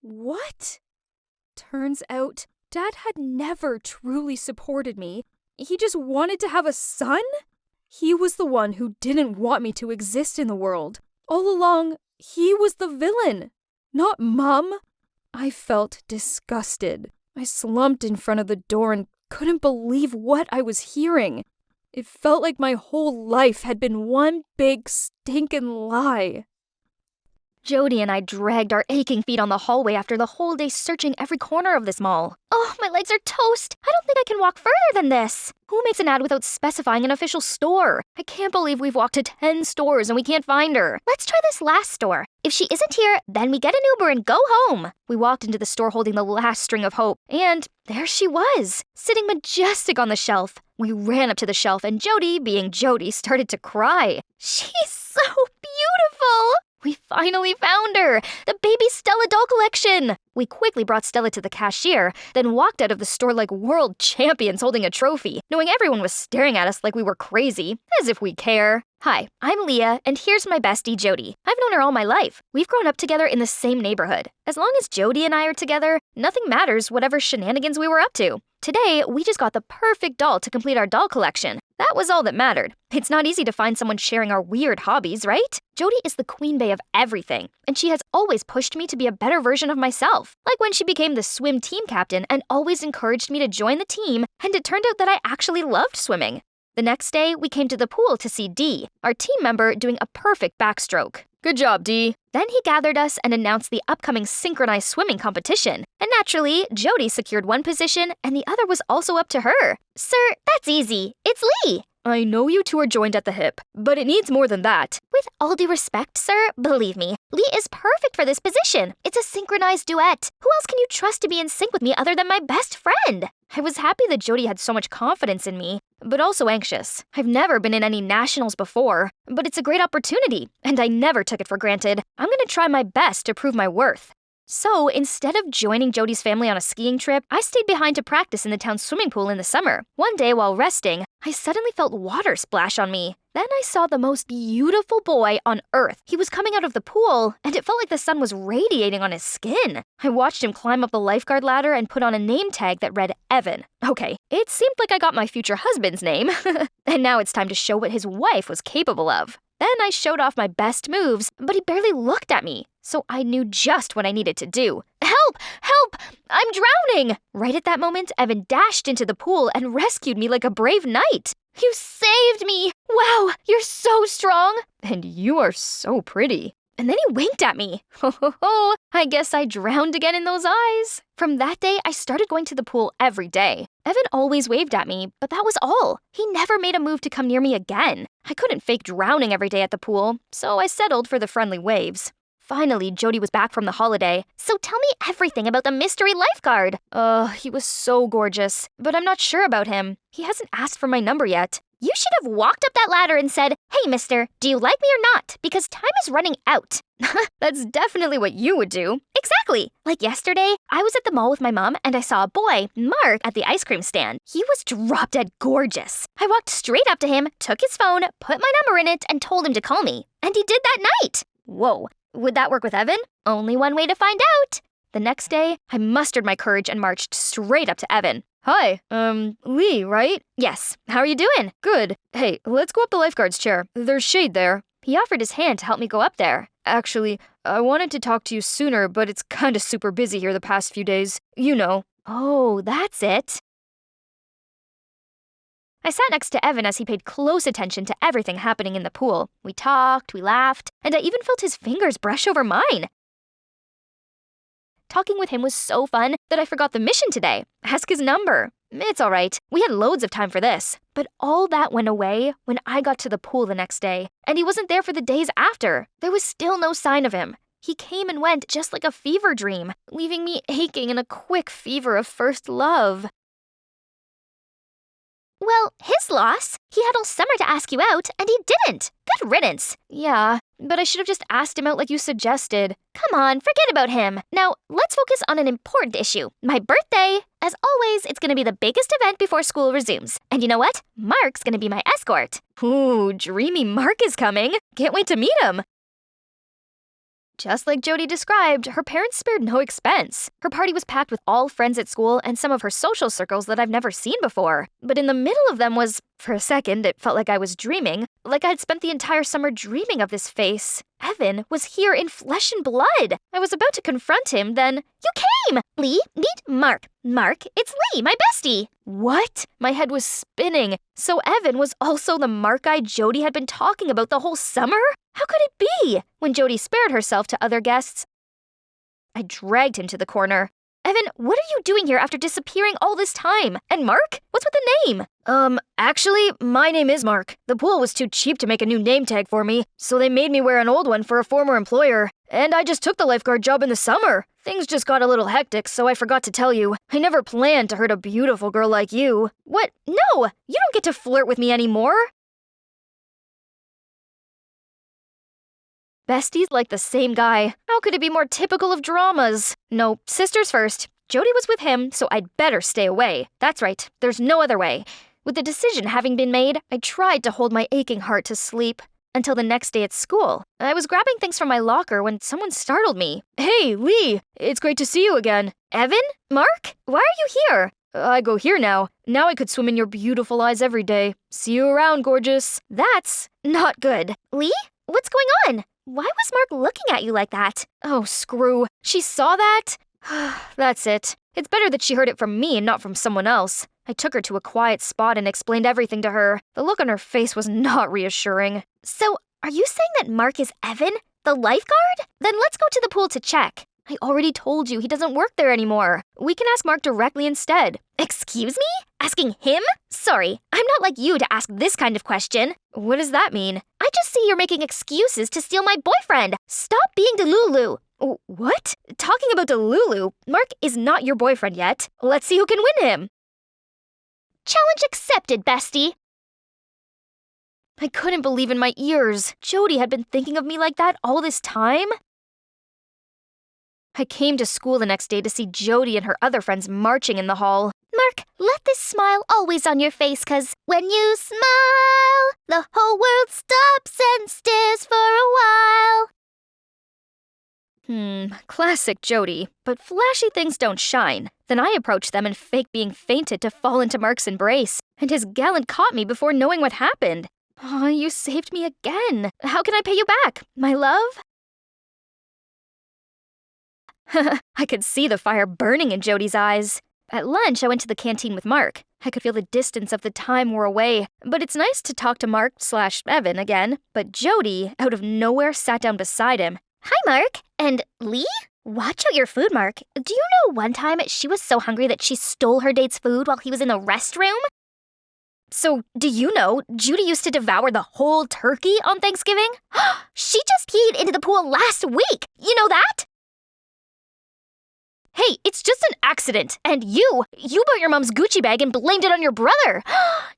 What? Turns out, Dad had never truly supported me. He just wanted to have a son? He was the one who didn't want me to exist in the world. All along, he was the villain, not Mom. I felt disgusted. I slumped in front of the door and couldn't believe what I was hearing. It felt like my whole life had been one big stinking lie. Jody and I dragged our aching feet on the hallway after the whole day searching every corner of this mall. Oh, my legs are toast! I don't think I can walk further than this! Who makes an ad without specifying an official store? I can't believe we've walked to 10 stores and we can't find her. Let's try this last store. If she isn't here, then we get an Uber and go home. We walked into the store holding the last string of hope, and there she was, sitting majestic on the shelf. We ran up to the shelf and Jody, being Jody, started to cry. She's so beautiful! We finally found her! The baby Stella doll collection! We quickly brought Stella to the cashier, then walked out of the store like world champions holding a trophy, knowing everyone was staring at us like we were crazy, as if we care. Hi, I'm Leah, and here's my bestie, Jody. I've known her all my life. We've grown up together in the same neighborhood. As long as Jody and I are together, nothing matters whatever shenanigans we were up to. Today, we just got the perfect doll to complete our doll collection. That was all that mattered. It's not easy to find someone sharing our weird hobbies, right? Jody is the queen bee of everything, and she has always pushed me to be a better version of myself. Like when she became the swim team captain and always encouraged me to join the team, and it turned out that I actually loved swimming. The next day, we came to the pool to see Dee, our team member, doing a perfect backstroke. Good job, Dee. Then he gathered us and announced the upcoming synchronized swimming competition. And naturally, Jody secured one position and the other was also up to her. Sir, that's easy. It's Lee. I know you two are joined at the hip, but it needs more than that. With all due respect, sir, believe me, Lee is perfect for this position. It's a synchronized duet. Who else can you trust to be in sync with me other than my best friend? I was happy that Jody had so much confidence in me, but also anxious. I've never been in any nationals before, but it's a great opportunity, and I never took it for granted. I'm gonna try my best to prove my worth. So, instead of joining Jody's family on a skiing trip, I stayed behind to practice in the town's swimming pool in the summer. One day while resting, I suddenly felt water splash on me. Then I saw the most beautiful boy on earth. He was coming out of the pool, and it felt like the sun was radiating on his skin. I watched him climb up the lifeguard ladder and put on a name tag that read Evan. Okay, it seemed like I got my future husband's name. And now it's time to show what his wife was capable of. Then I showed off my best moves, but he barely looked at me, so I knew just what I needed to do. Help! Help! I'm drowning! Right at that moment, Evan dashed into the pool and rescued me like a brave knight. You saved me! Wow, you're so strong! And you are so pretty. And then he winked at me. Ho ho ho, I guess I drowned again in those eyes. From that day, I started going to the pool every day. Evan always waved at me, but that was all. He never made a move to come near me again. I couldn't fake drowning every day at the pool, so I settled for the friendly waves. Finally, Jody was back from the holiday. So tell me everything about the mystery lifeguard. He was so gorgeous, but I'm not sure about him. He hasn't asked for my number yet. You should have walked up that ladder and said, "Hey, mister, do you like me or not? Because time is running out." That's definitely what you would do. Exactly. Like yesterday, I was at the mall with my mom and I saw a boy, Mark, at the ice cream stand. He was drop-dead gorgeous. I walked straight up to him, took his phone, put my number in it, and told him to call me. And he did that night. Whoa. Would that work with Evan? Only one way to find out. The next day, I mustered my courage and marched straight up to Evan. Hi, Lee, right? Yes. How are you doing? Good. Hey, let's go up the lifeguard's chair. There's shade there. He offered his hand to help me go up there. Actually, I wanted to talk to you sooner, but it's kinda super busy here the past few days. You know. Oh, that's it. I sat next to Evan as he paid close attention to everything happening in the pool. We talked, we laughed, and I even felt his fingers brush over mine. Talking with him was so fun that I forgot the mission today. Ask his number. It's all right. We had loads of time for this. But all that went away when I got to the pool the next day, and he wasn't there for the days after. There was still no sign of him. He came and went just like a fever dream, leaving me aching in a quick fever of first love. Well, his loss. He had all summer to ask you out, and he didn't. Good riddance. Yeah, but I should have just asked him out like you suggested. Come on, forget about him. Now, let's focus on an important issue. My birthday. As always, it's gonna be the biggest event before school resumes. And you know what? Mark's gonna be my escort. Ooh, dreamy Mark is coming. Can't wait to meet him. Just like Jody described, her parents spared no expense. Her party was packed with all friends at school and some of her social circles that I've never seen before. But in the middle of them was, for a second, it felt like I was dreaming, like I'd spent the entire summer dreaming of this face. Evan was here in flesh and blood. I was about to confront him, then, you came! Lee, meet Mark. Mark, it's Lee, my bestie. What? My head was spinning. So Evan was also the Mark guy Jody had been talking about the whole summer? How could it be? When Jody spared herself to other guests, I dragged him to the corner. Evan, what are you doing here after disappearing all this time? And Mark? What's with the name? Actually, my name is Mark. The pool was too cheap to make a new name tag for me, so they made me wear an old one for a former employer. And I just took the lifeguard job in the summer. Things just got a little hectic, so I forgot to tell you. I never planned to hurt a beautiful girl like you. What? No! You don't get to flirt with me anymore! Besties like the same guy. How could it be more typical of dramas? No, sisters first. Jody was with him, so I'd better stay away. That's right, there's no other way. With the decision having been made, I tried to hold my aching heart to sleep. Until the next day at school. I was grabbing things from my locker when someone startled me. Hey, Lee! It's great to see you again. Evan? Mark? Why are you here? I go here now. Now I could swim in your beautiful eyes every day. See you around, gorgeous. That's not good. Lee? What's going on? Why was Mark looking at you like that? Oh, screw. She saw that? That's it. It's better that she heard it from me and not from someone else. I took her to a quiet spot and explained everything to her. The look on her face was not reassuring. So, are you saying that Mark is Evan, the lifeguard? Then let's go to the pool to check. I already told you he doesn't work there anymore. We can ask Mark directly instead. Excuse me? Asking him? Sorry, I'm not like you to ask this kind of question. What does that mean? I just see you're making excuses to steal my boyfriend. Stop being Delulu. What? Talking about Delulu, Mark is not your boyfriend yet. Let's see who can win him. Challenge accepted, bestie. I couldn't believe in my ears. Jody had been thinking of me like that all this time? I came to school the next day to see Jody and her other friends marching in the hall. Mark, let this smile always on your face, 'cause when you smile, the whole world stops and stares for a while. Classic Jody. But flashy things don't shine. Then I approached them and faked being fainted to fall into Mark's embrace. And his gallant caught me before knowing what happened. Oh, you saved me again. How can I pay you back, my love? I could see the fire burning in Jody's eyes. At lunch, I went to the canteen with Mark. I could feel the distance of the time wore away. But it's nice to talk to Mark/Evan again. But Jody, out of nowhere, sat down beside him. Hi, Mark. And Lee? Watch out your food, Mark. Do you know one time she was so hungry that she stole her date's food while he was in the restroom? So, do you know, Judy used to devour the whole turkey on Thanksgiving? She just peed into the pool last week. You know that? Hey, it's just an accident. And you bought your mom's Gucci bag and blamed it on your brother.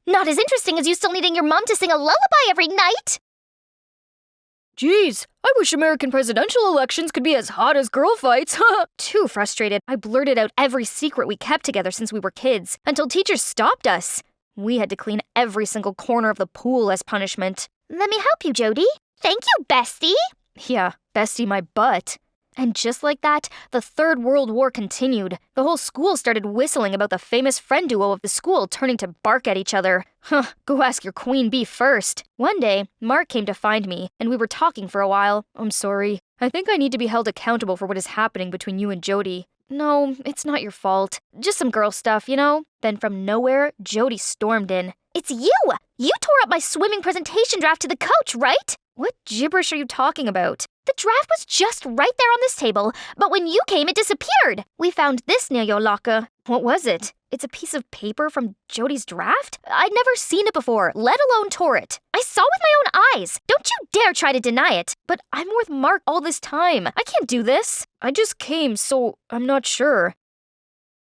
Not as interesting as you still needing your mom to sing a lullaby every night. Geez, I wish American presidential elections could be as hot as girl fights. Too frustrated, I blurted out every secret we kept together since we were kids, until teachers stopped us. We had to clean every single corner of the pool as punishment. Let me help you, Jody. Thank you, bestie. Yeah, bestie my butt. And just like that, the Third World War continued. The whole school started whistling about the famous friend duo of the school turning to bark at each other. Go ask your queen bee first. One day, Mark came to find me, and we were talking for a while. I'm sorry. I think I need to be held accountable for what is happening between you and Jody. No, it's not your fault. Just some girl stuff, you know? Then from nowhere, Jody stormed in. It's you! You tore up my swimming presentation draft to the coach, right? What gibberish are you talking about? The draft was just right there on this table, but when you came, it disappeared. We found this near your locker. What was it? It's a piece of paper from Jody's draft? I'd never seen it before, let alone tore it. I saw with my own eyes. Don't you dare try to deny it. But I'm with Mark all this time. I can't do this. I just came, so I'm not sure.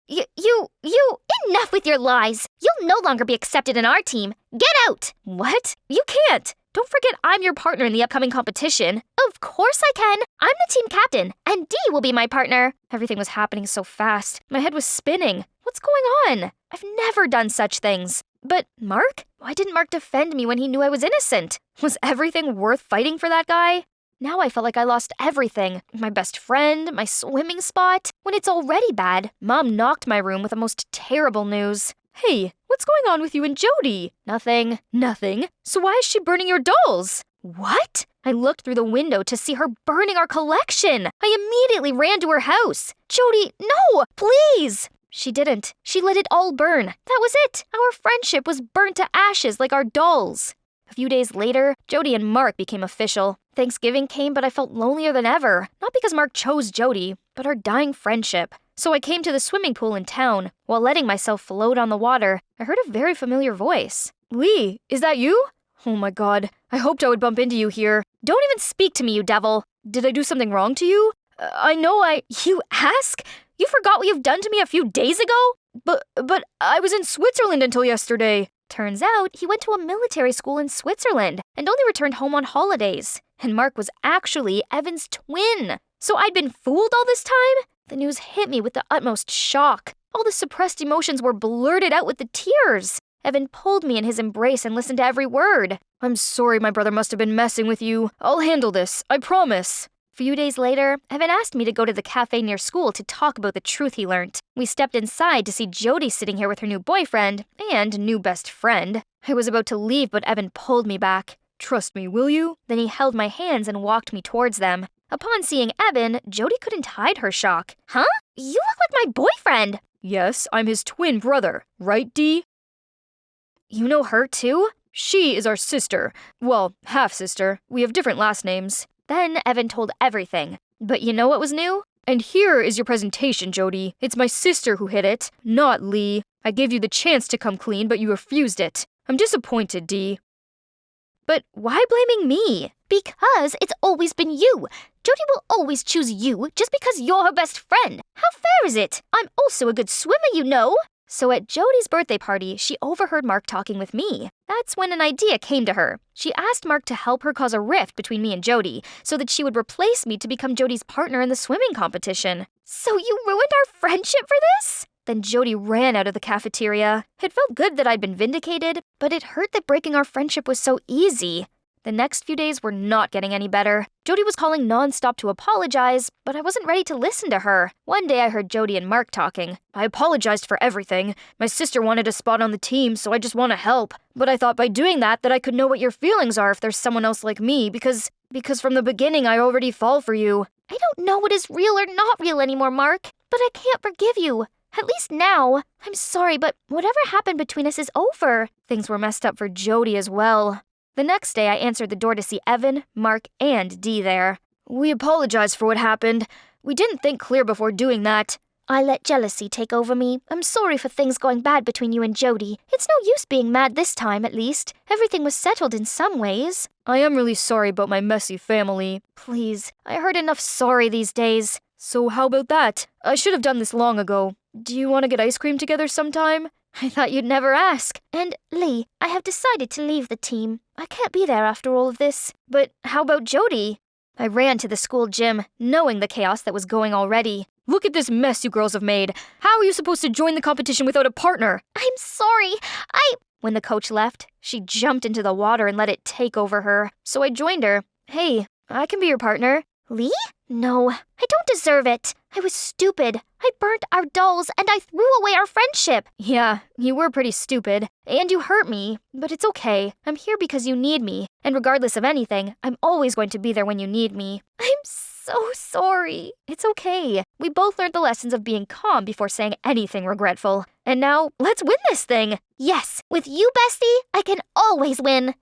Enough with your lies. You'll no longer be accepted in our team. Get out! What? You can't. Don't forget I'm your partner in the upcoming competition. Of course I can. I'm the team captain, and Dee will be my partner. Everything was happening so fast. My head was spinning. What's going on? I've never done such things. But Mark? Why didn't Mark defend me when he knew I was innocent? Was everything worth fighting for that guy? Now I felt like I lost everything. My best friend, my swimming spot. When it's already bad, Mom knocked my room with the most terrible news. Hey, what's going on with you and Jody? Nothing. Nothing? So why is she burning your dolls? What? I looked through the window to see her burning our collection. I immediately ran to her house. Jody, no, please. She didn't. She let it all burn. That was it. Our friendship was burnt to ashes like our dolls. A few days later, Jody and Mark became official. Thanksgiving came, but I felt lonelier than ever. Not because Mark chose Jody, but our dying friendship. So I came to the swimming pool in town. While letting myself float on the water, I heard a very familiar voice. Lee, is that you? Oh my god, I hoped I would bump into you here. Don't even speak to me, you devil. Did I do something wrong to you? You ask? You forgot what you've done to me a few days ago? But I was in Switzerland until yesterday. Turns out he went to a military school in Switzerland and only returned home on holidays. And Mark was actually Evan's twin. So I'd been fooled all this time? The news hit me with the utmost shock. All the suppressed emotions were blurted out with the tears. Evan pulled me in his embrace and listened to every word. I'm sorry my brother must have been messing with you. I'll handle this, I promise. A few days later, Evan asked me to go to the cafe near school to talk about the truth he learned. We stepped inside to see Jody sitting here with her new boyfriend and new best friend. I was about to leave, but Evan pulled me back. Trust me, will you? Then he held my hands and walked me towards them. Upon seeing Evan, Jody couldn't hide her shock. Huh? You look like my boyfriend. Yes, I'm his twin brother. Right, Dee? You know her too? She is our sister. Well, half-sister. We have different last names. Then Evan told everything. But you know what was new? And here is your presentation, Jody. It's my sister who hid it, not Lee. I gave you the chance to come clean, but you refused it. I'm disappointed, Dee. But why blaming me? Because it's always been you. Jody will always choose you just because you're her best friend. How fair is it? I'm also a good swimmer, you know. So at Jody's birthday party, she overheard Mark talking with me. That's when an idea came to her. She asked Mark to help her cause a rift between me and Jody, so that she would replace me to become Jody's partner in the swimming competition. So you ruined our friendship for this? Then Jody ran out of the cafeteria. It felt good that I'd been vindicated, but it hurt that breaking our friendship was so easy. The next few days were not getting any better. Jody was calling nonstop to apologize, but I wasn't ready to listen to her. One day I heard Jody and Mark talking. I apologized for everything. My sister wanted a spot on the team, so I just want to help. But I thought by doing that I could know what your feelings are if there's someone else like me, because from the beginning I already fall for you. I don't know what is real or not real anymore, Mark, but I can't forgive you. At least now. I'm sorry, but whatever happened between us is over. Things were messed up for Jody as well. The next day, I answered the door to see Evan, Mark, and Dee there. We apologize for what happened. We didn't think clear before doing that. I let jealousy take over me. I'm sorry for things going bad between you and Jody. It's no use being mad this time, at least. Everything was settled in some ways. I am really sorry about my messy family. Please, I heard enough sorry these days. So how about that? I should have done this long ago. Do you want to get ice cream together sometime? I thought you'd never ask. And, Lee, I have decided to leave the team. I can't be there after all of this. But how about Jody? I ran to the school gym, knowing the chaos that was going already. Look at this mess you girls have made. How are you supposed to join the competition without a partner? I'm sorry. When the coach left, she jumped into the water and let it take over her. So I joined her. Hey, I can be your partner. Lee? No, I don't deserve it. I was stupid. I burnt our dolls and I threw away our friendship. Yeah, you were pretty stupid. And you hurt me. But it's okay. I'm here because you need me. And regardless of anything, I'm always going to be there when you need me. I'm so sorry. It's okay. We both learned the lessons of being calm before saying anything regretful. And now, let's win this thing. Yes, with you, bestie, I can always win.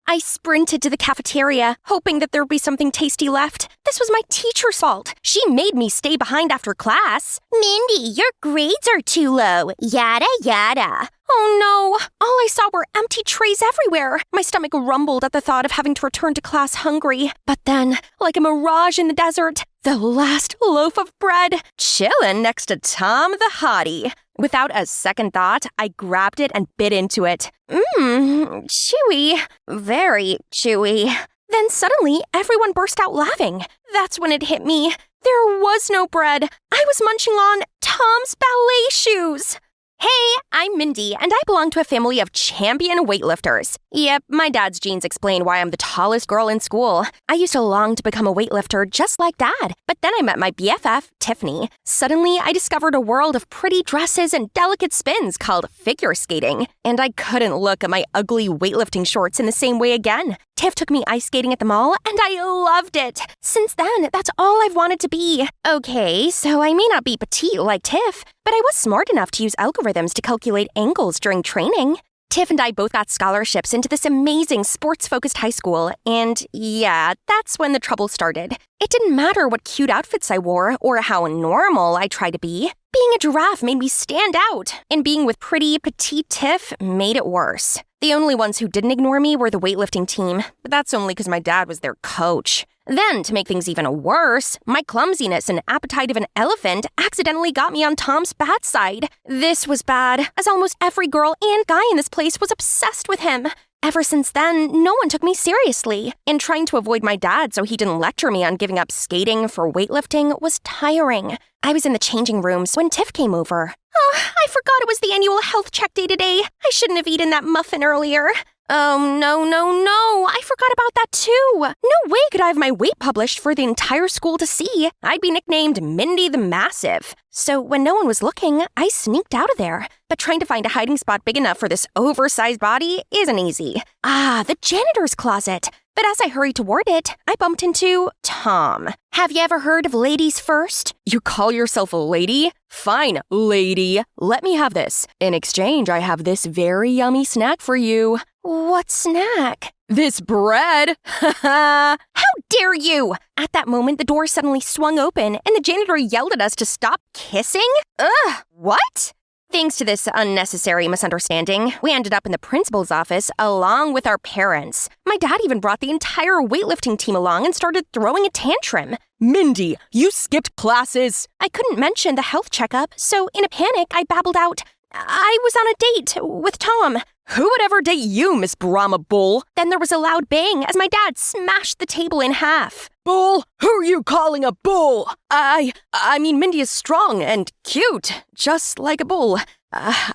I sprinted to the cafeteria, hoping that there would be something tasty left. This was my teacher's fault. She made me stay behind after class. Mindy, your grades are too low. Yada, yada. Oh no, all I saw were empty trays everywhere. My stomach rumbled at the thought of having to return to class hungry. But then, like a mirage in the desert, the last loaf of bread, chillin' next to Tom the Hottie. Without a second thought, I grabbed it and bit into it. Chewy. Very chewy. Then suddenly, everyone burst out laughing. That's when it hit me. There was no bread. I was munching on Tom's ballet shoes. Hey, I'm Mindy, and I belong to a family of champion weightlifters. Yep, my dad's genes explain why I'm the tallest girl in school. I used to long to become a weightlifter just like Dad, but then I met my BFF, Tiffany. Suddenly, I discovered a world of pretty dresses and delicate spins called figure skating, and I couldn't look at my ugly weightlifting shorts in the same way again. Tiff took me ice skating at the mall, and I loved it. Since then, that's all I've wanted to be. Okay, so I may not be petite like Tiff, but I was smart enough to use algorithms to calculate angles during training. Tiff and I both got scholarships into this amazing sports-focused high school, and yeah, that's when the trouble started. It didn't matter what cute outfits I wore or how normal I tried to be. Being a giraffe made me stand out, and being with pretty, petite Tiff made it worse. The only ones who didn't ignore me were the weightlifting team, but that's only because my dad was their coach. Then, to make things even worse, my clumsiness and appetite of an elephant accidentally got me on Tom's bad side. This was bad, as almost every girl and guy in this place was obsessed with him. Ever since then, no one took me seriously, and trying to avoid my dad so he didn't lecture me on giving up skating for weightlifting was tiring. I was in the changing rooms when Tiff came over. Oh, I forgot it was the annual health check day today. I shouldn't have eaten that muffin earlier. Oh, no, I forgot about that too. No way could I have my weight published for the entire school to see. I'd be nicknamed Mindy the Massive. So when no one was looking, I sneaked out of there. But trying to find a hiding spot big enough for this oversized body isn't easy. The janitor's closet. But as I hurried toward it, I bumped into Tom. Have you ever heard of ladies first? You call yourself a lady? Fine, lady. Let me have this. In exchange, I have this very yummy snack for you. What snack? This bread. How dare you! At that moment, the door suddenly swung open and the janitor yelled at us to stop kissing? Ugh, what? Thanks to this unnecessary misunderstanding, we ended up in the principal's office along with our parents. My dad even brought the entire weightlifting team along and started throwing a tantrum. Mindy, you skipped classes! I couldn't mention the health checkup, so in a panic, I babbled out, I was on a date with Tom. Who would ever date you, Miss Brahma Bull? Then there was a loud bang as my dad smashed the table in half. Bull? Who are you calling a bull? I mean, Mindy is strong and cute, just like a bull.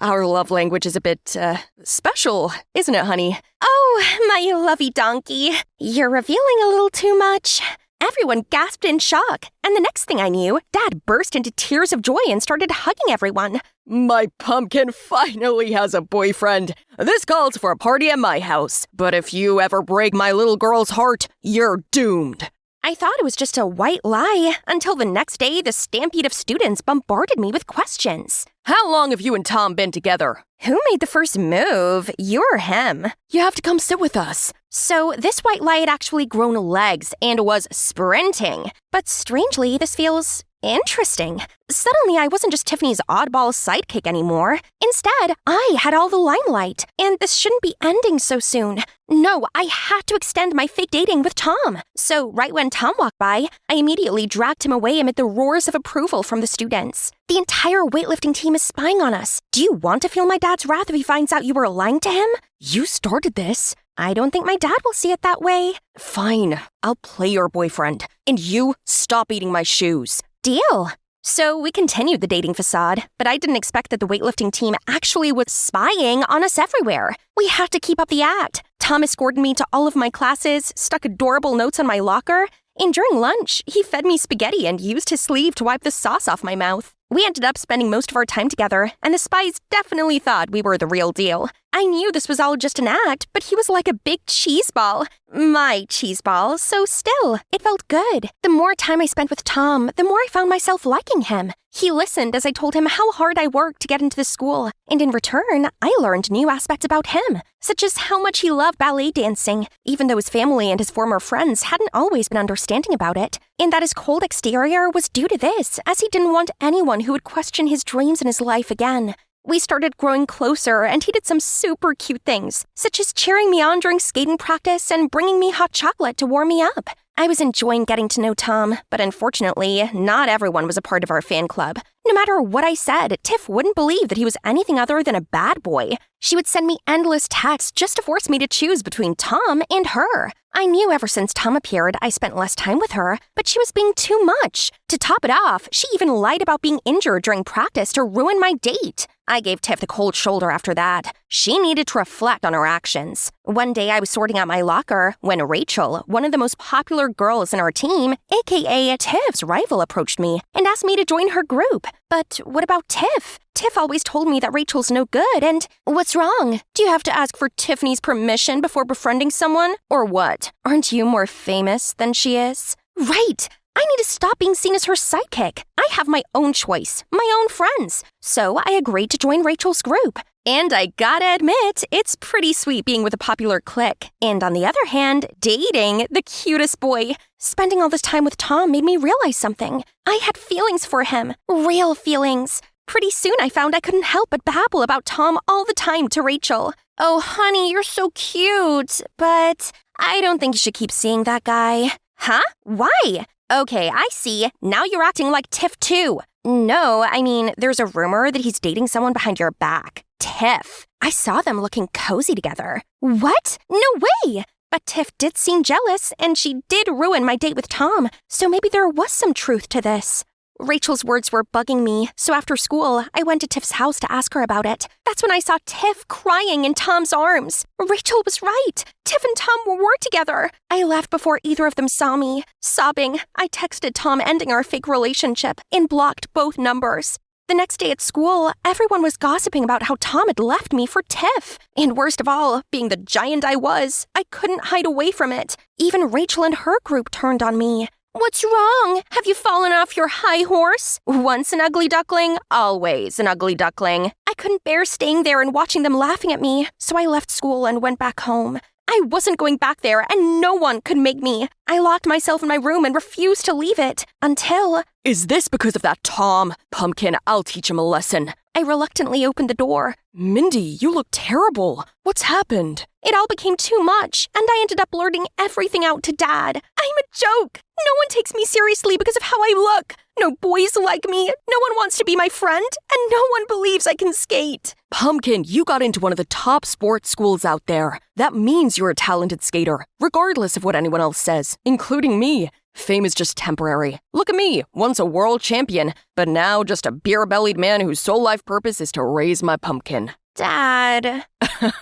Our love language is a bit, special, isn't it, honey? Oh, my lovey donkey. You're revealing a little too much. Everyone gasped in shock, and the next thing I knew, Dad burst into tears of joy and started hugging everyone. My pumpkin finally has a boyfriend. This calls for a party at my house, but if you ever break my little girl's heart, you're doomed. I thought it was just a white lie, until the next day the stampede of students bombarded me with questions. How long have you and Tom been together? Who made the first move? You or him? You have to come sit with us. So this white lie had actually grown legs and was sprinting. But strangely, this feels interesting. Suddenly, I wasn't just Tiffany's oddball sidekick anymore. Instead, I had all the limelight, and this shouldn't be ending so soon. No, I had to extend my fake dating with Tom. So right when Tom walked by, I immediately dragged him away amid the roars of approval from the students. The entire weightlifting team is spying on us. Do you want to feel my dad's wrath if he finds out you were lying to him? You started this. I don't think my dad will see it that way. Fine, I'll play your boyfriend. And you stop eating my shoes. Deal. So we continued the dating facade, but I didn't expect that the weightlifting team actually was spying on us everywhere. We had to keep up the act. Tom escorted me to all of my classes, stuck adorable notes on my locker, and during lunch, he fed me spaghetti and used his sleeve to wipe the sauce off my mouth. We ended up spending most of our time together, and the spies definitely thought we were the real deal. I knew this was all just an act, but he was like a big cheese ball. My cheese ball, so still, it felt good. The more time I spent with Tom, the more I found myself liking him. He listened as I told him how hard I worked to get into the school, and in return, I learned new aspects about him, such as how much he loved ballet dancing, even though his family and his former friends hadn't always been understanding about it, and that his cold exterior was due to this, as he didn't want anyone who would question his dreams in his life again. We started growing closer, and he did some super cute things, such as cheering me on during skating practice and bringing me hot chocolate to warm me up. I was enjoying getting to know Tom, but unfortunately, not everyone was a part of our fan club. No matter what I said, Tiff wouldn't believe that he was anything other than a bad boy. She would send me endless texts just to force me to choose between Tom and her. I knew ever since Tom appeared, I spent less time with her, but she was being too much. To top it off, she even lied about being injured during practice to ruin my date. I gave Tiff the cold shoulder after that. She needed to reflect on her actions. One day I was sorting out my locker when Rachel, one of the most popular girls in our team, aka Tiff's rival, approached me and asked me to join her group. But what about Tiff? Tiff always told me that Rachel's no good, and what's wrong? Do you have to ask for Tiffany's permission before befriending someone? Or what? Aren't you more famous than she is? Right! I need to stop being seen as her sidekick. I have my own choice, my own friends. So I agreed to join Rachel's group. And I gotta admit, it's pretty sweet being with a popular clique. And on the other hand, dating the cutest boy. Spending all this time with Tom made me realize something. I had feelings for him. Real feelings. Pretty soon I found I couldn't help but babble about Tom all the time to Rachel. Oh, honey, you're so cute. But I don't think you should keep seeing that guy. Huh? Why? Okay, I see. Now you're acting like Tiff too. No, I mean, there's a rumor that he's dating someone behind your back. Tiff. I saw them looking cozy together. What? No way! But Tiff did seem jealous, and she did ruin my date with Tom, so maybe there was some truth to this. Rachel's words were bugging me, so after school, I went to Tiff's house to ask her about it. That's when I saw Tiff crying in Tom's arms. Rachel was right. Tiff and Tom were together. I left before either of them saw me. Sobbing, I texted Tom ending our fake relationship and blocked both numbers. The next day at school, everyone was gossiping about how Tom had left me for Tiff. And worst of all, being the giant I was, I couldn't hide away from it. Even Rachel and her group turned on me. What's wrong? Have you fallen off your high horse? Once an ugly duckling, always an ugly duckling. I couldn't bear staying there and watching them laughing at me, so I left school and went back home. I wasn't going back there, and no one could make me. I locked myself in my room and refused to leave it until... Is this because of that Tom? Pumpkin, I'll teach him a lesson. I reluctantly opened the door. Mindy, you look terrible. What's happened? It all became too much, and I ended up blurting everything out to Dad. I'm a joke. No one takes me seriously because of how I look. No boys like me, no one wants to be my friend, and no one believes I can skate. Pumpkin, you got into one of the top sports schools out there. That means you're a talented skater, regardless of what anyone else says, including me. Fame is just temporary. Look at me, once a world champion, but now just a beer-bellied man whose sole life purpose is to raise my pumpkin. Dad.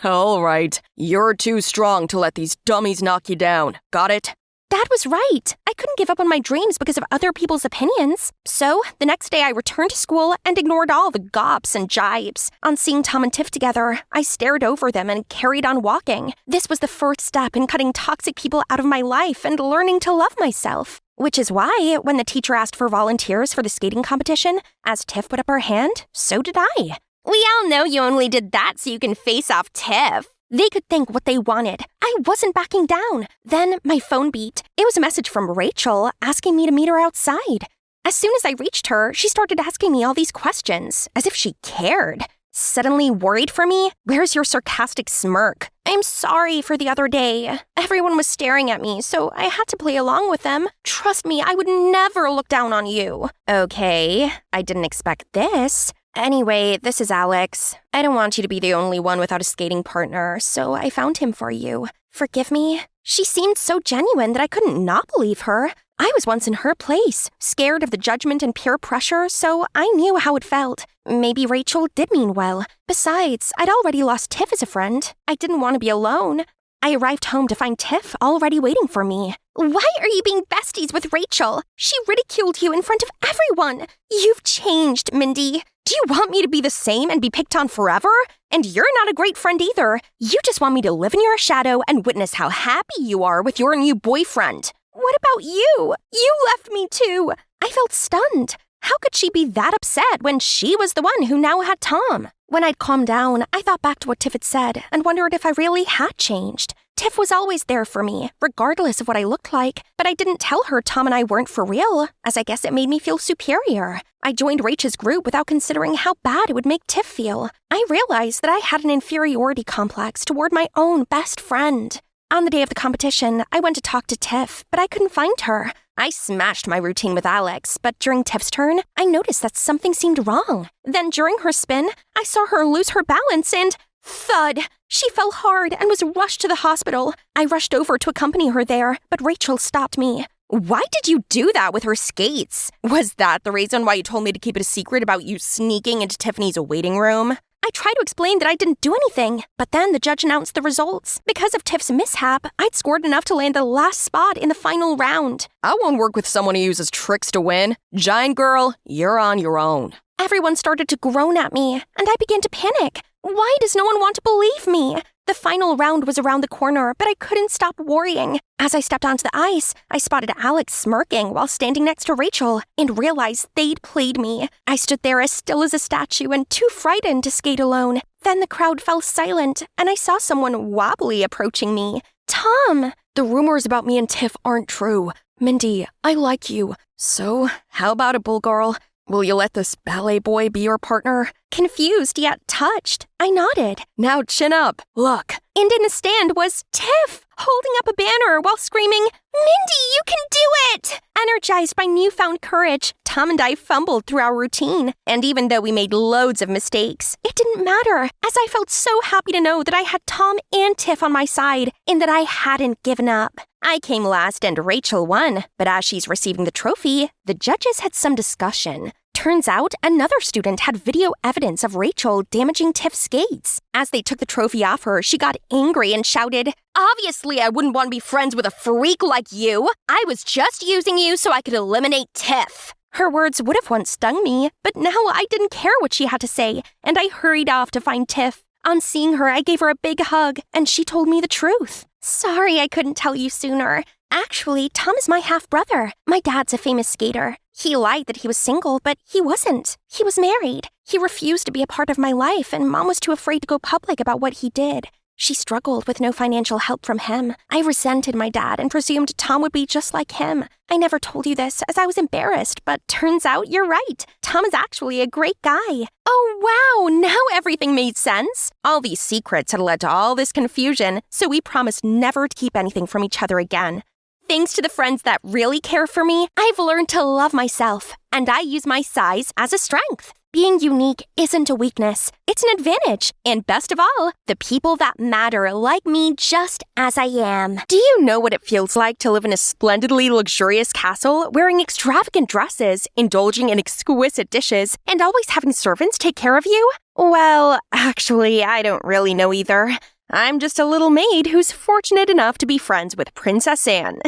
All right, you're too strong to let these dummies knock you down. Got it? Dad was right. I couldn't give up on my dreams because of other people's opinions. So, the next day I returned to school and ignored all the gops and jibes. On seeing Tom and Tiff together, I stared over them and carried on walking. This was the first step in cutting toxic people out of my life and learning to love myself. Which is why, when the teacher asked for volunteers for the skating competition, as Tiff put up her hand, so did I. We all know you only did that so you can face off Tiff. They could think what they wanted. I wasn't backing down. Then my phone beeped. It was a message from Rachel asking me to meet her outside. As soon as I reached her, she started asking me all these questions, as if she cared. Suddenly worried for me? Where's your sarcastic smirk? I'm sorry for the other day. Everyone was staring at me, so I had to play along with them. Trust me, I would never look down on you. Okay, I didn't expect this. Anyway, this is Alex. I don't want you to be the only one without a skating partner, so I found him for you. Forgive me? She seemed so genuine that I couldn't not believe her. I was once in her place, scared of the judgment and peer pressure, so I knew how it felt. Maybe Rachel did mean well. Besides, I'd already lost Tiff as a friend. I didn't want to be alone. I arrived home to find Tiff already waiting for me. Why are you being besties with Rachel? She ridiculed you in front of everyone. You've changed, Mindy. Do you want me to be the same and be picked on forever? And you're not a great friend either. You just want me to live in your shadow and witness how happy you are with your new boyfriend. What about you? You left me too. I felt stunned. How could she be that upset when she was the one who now had Tom? When I'd calmed down, I thought back to what Tiff had said and wondered if I really had changed. Tiff was always there for me, regardless of what I looked like, but I didn't tell her Tom and I weren't for real, as I guess it made me feel superior. I joined Rachel's group without considering how bad it would make Tiff feel. I realized that I had an inferiority complex toward my own best friend. On the day of the competition, I went to talk to Tiff, but I couldn't find her. I smashed my routine with Alex, but during Tiff's turn, I noticed that something seemed wrong. Then during her spin, I saw her lose her balance and thud! She fell hard and was rushed to the hospital. I rushed over to accompany her there, but Rachel stopped me. Why did you do that with her skates? Was that the reason why you told me to keep it a secret about you sneaking into Tiffany's waiting room? I tried to explain that I didn't do anything, but then the judge announced the results. Because of Tiff's mishap, I'd scored enough to land the last spot in the final round. I won't work with someone who uses tricks to win. Giant girl, you're on your own. Everyone started to groan at me, and I began to panic. Why does no one want to believe me? The final round was around the corner, but I couldn't stop worrying. As I stepped onto the ice, I spotted Alex smirking while standing next to Rachel and realized they'd played me. I stood there as still as a statue and too frightened to skate alone. Then the crowd fell silent, and I saw someone wobbly approaching me. Tom! The rumors about me and Tiff aren't true. Mindy, I like you. So, how about it, bull girl? Will you let this ballet boy be your partner? Confused yet touched, I nodded. Now chin up. Look. And in the stand was Tiff, holding up a banner while screaming, "Mindy, you can do it!" Energized by newfound courage, Tom and I fumbled through our routine. And even though we made loads of mistakes, it didn't matter, as I felt so happy to know that I had Tom and Tiff on my side, and that I hadn't given up. I came last and Rachel won, but as she's receiving the trophy, the judges had some discussion. Turns out, another student had video evidence of Rachel damaging Tiff's skates. As they took the trophy off her, she got angry and shouted, "Obviously I wouldn't want to be friends with a freak like you. I was just using you so I could eliminate Tiff." Her words would have once stung me, but now I didn't care what she had to say, and I hurried off to find Tiff. On seeing her, I gave her a big hug, and she told me the truth. Sorry I couldn't tell you sooner. Actually, Tom is my half-brother. My dad's a famous skater. He lied that he was single, but he wasn't. He was married. He refused to be a part of my life, and Mom was too afraid to go public about what he did. She struggled with no financial help from him. I resented my dad and presumed Tom would be just like him. I never told you this as I was embarrassed, but turns out you're right. Tom is actually a great guy. Oh, wow, now everything made sense. All these secrets had led to all this confusion, so we promised never to keep anything from each other again. Thanks to the friends that really care for me, I've learned to love myself, and I use my size as a strength. Being unique isn't a weakness, it's an advantage. And best of all, the people that matter like me just as I am. Do you know what it feels like to live in a splendidly luxurious castle, wearing extravagant dresses, indulging in exquisite dishes, and always having servants take care of you? Well, actually, I don't really know either. I'm just a little maid who's fortunate enough to be friends with Princess Anne.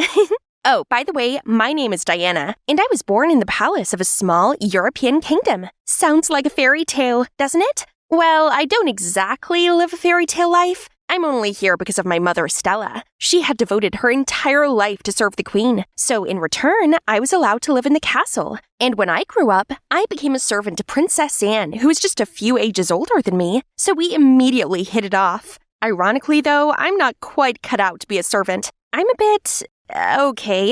Oh, by the way, my name is Diana, and I was born in the palace of a small European kingdom. Sounds like a fairy tale, doesn't it? Well, I don't exactly live a fairy tale life. I'm only here because of my mother, Stella. She had devoted her entire life to serve the queen, so in return, I was allowed to live in the castle. And when I grew up, I became a servant to Princess Anne, who was just a few ages older than me, so we immediately hit it off. Ironically, though, I'm not quite cut out to be a servant. I'm a bit,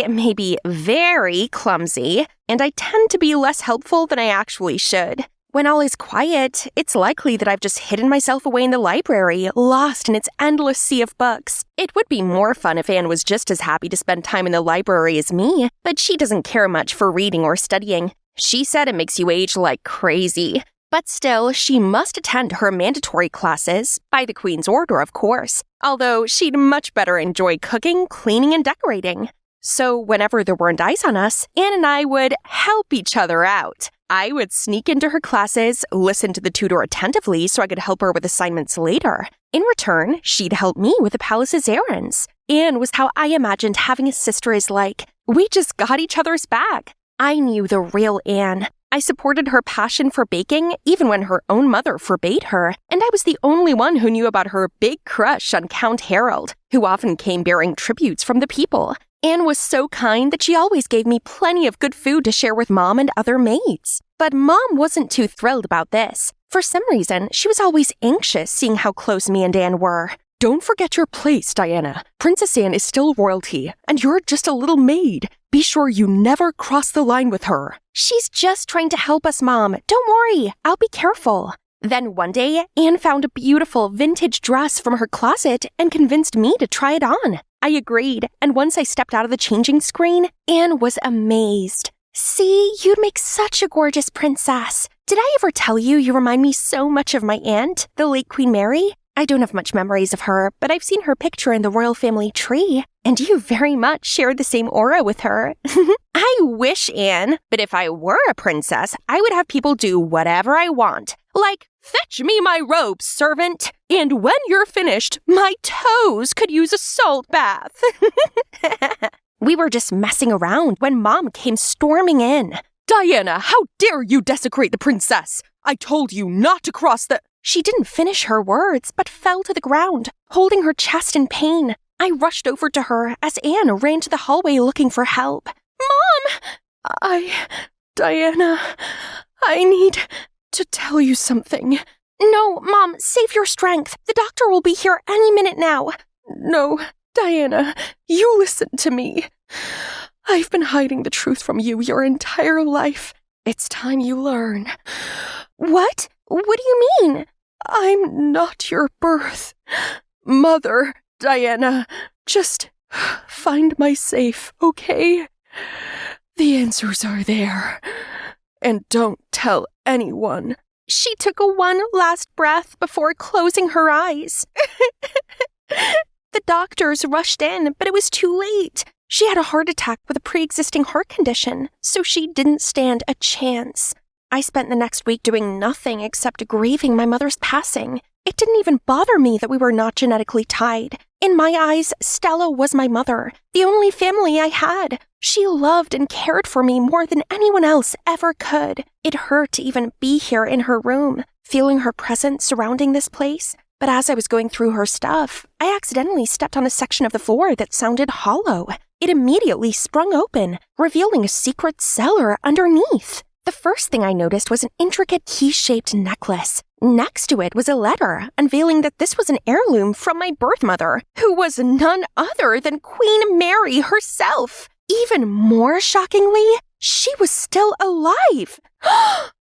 maybe very clumsy, and I tend to be less helpful than I actually should. When all is quiet, it's likely that I've just hidden myself away in the library, lost in its endless sea of books. It would be more fun if Anne was just as happy to spend time in the library as me, but she doesn't care much for reading or studying. She said it makes you age like crazy. But still, she must attend her mandatory classes, by the Queen's order, of course, although she'd much better enjoy cooking, cleaning, and decorating. So whenever there weren't ice on us, Anne and I would help each other out. I would sneak into her classes, listen to the tutor attentively so I could help her with assignments later. In return, she'd help me with the palace's errands. Anne was how I imagined having a sister is like. We just got each other's back. I knew the real Anne. I supported her passion for baking even when her own mother forbade her, and I was the only one who knew about her big crush on Count Harold, who often came bearing tributes from the people. Anne was so kind that she always gave me plenty of good food to share with Mom and other maids. But Mom wasn't too thrilled about this. For some reason, she was always anxious seeing how close me and Anne were. Don't forget your place, Diana. Princess Anne is still royalty, and you're just a little maid. Be sure you never cross the line with her. She's just trying to help us, Mom. Don't worry, I'll be careful. Then one day, Anne found a beautiful vintage dress from her closet and convinced me to try it on. I agreed, and once I stepped out of the changing screen, Anne was amazed. See, you'd make such a gorgeous princess. Did I ever tell you you remind me so much of my aunt, the late Queen Mary? I don't have much memories of her, but I've seen her picture in the royal family tree, and you very much share the same aura with her. I wish, Anne, but if I were a princess, I would have people do whatever I want. Like, fetch me my robes, servant, and when you're finished, my toes could use a salt bath. We were just messing around when Mom came storming in. Diana, how dare you desecrate the princess? I told you not to cross the... She didn't finish her words, but fell to the ground, holding her chest in pain. I rushed over to her as Anne ran to the hallway looking for help. Mom! Diana, I need to tell you something. No, Mom, save your strength. The doctor will be here any minute now. No, Diana, you listen to me. I've been hiding the truth from you your entire life. It's time you learn. What? What do you mean? I'm not your birth mother, Diana. Just find my safe, okay? The answers are there. And don't tell anyone. She took one last breath before closing her eyes. The doctors rushed in, but it was too late. She had a heart attack with a pre-existing heart condition, so she didn't stand a chance. I spent the next week doing nothing except grieving my mother's passing. It didn't even bother me that we were not genetically tied. In my eyes, Stella was my mother, the only family I had. She loved and cared for me more than anyone else ever could. It hurt to even be here in her room, feeling her presence surrounding this place. But as I was going through her stuff, I accidentally stepped on a section of the floor that sounded hollow. It immediately sprung open, revealing a secret cellar underneath. The first thing I noticed was an intricate key-shaped necklace. Next to it was a letter, unveiling that this was an heirloom from my birth mother, who was none other than Queen Mary herself. Even more shockingly, she was still alive.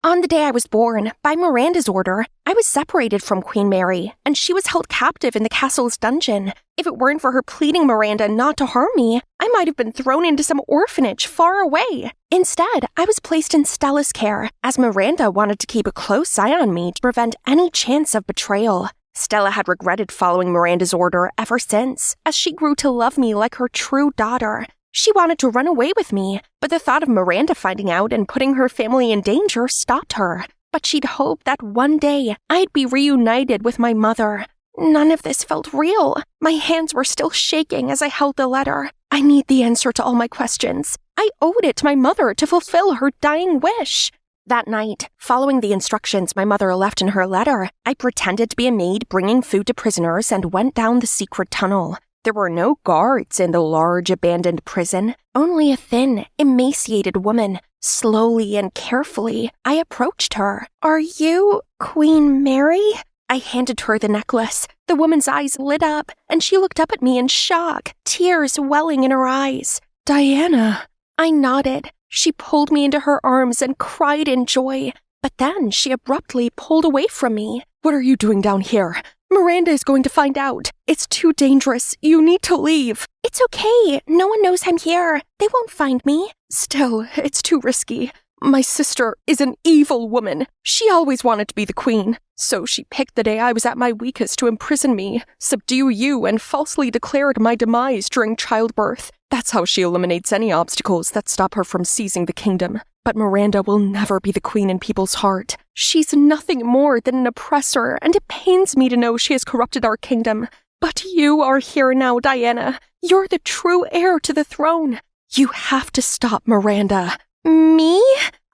On the day I was born, by Miranda's order, I was separated from Queen Mary, and she was held captive in the castle's dungeon. If it weren't for her pleading Miranda not to harm me, I might have been thrown into some orphanage far away. Instead, I was placed in Stella's care, as Miranda wanted to keep a close eye on me to prevent any chance of betrayal. Stella had regretted following Miranda's order ever since, as she grew to love me like her true daughter. She wanted to run away with me, but the thought of Miranda finding out and putting her family in danger stopped her. But she'd hoped that one day I'd be reunited with my mother. None of this felt real. My hands were still shaking as I held the letter. I need the answer to all my questions. I owed it to my mother to fulfill her dying wish. That night, following the instructions my mother left in her letter, I pretended to be a maid bringing food to prisoners and went down the secret tunnel. There were no guards in the large abandoned prison, only a thin, emaciated woman. Slowly and carefully, I approached her. "Are you Queen Mary?" I handed her the necklace. The woman's eyes lit up, and she looked up at me in shock, tears welling in her eyes. Diana. I nodded. She pulled me into her arms and cried in joy. But then she abruptly pulled away from me. What are you doing down here? Miranda is going to find out. It's too dangerous. You need to leave. It's okay. No one knows I'm here. They won't find me. Still, it's too risky. My sister is an evil woman. She always wanted to be the queen. So she picked the day I was at my weakest to imprison me, subdue you, and falsely declared my demise during childbirth. That's how she eliminates any obstacles that stop her from seizing the kingdom. But Miranda will never be the queen in people's heart. She's nothing more than an oppressor, and it pains me to know she has corrupted our kingdom. But you are here now, Diana. You're the true heir to the throne. You have to stop Miranda. Me?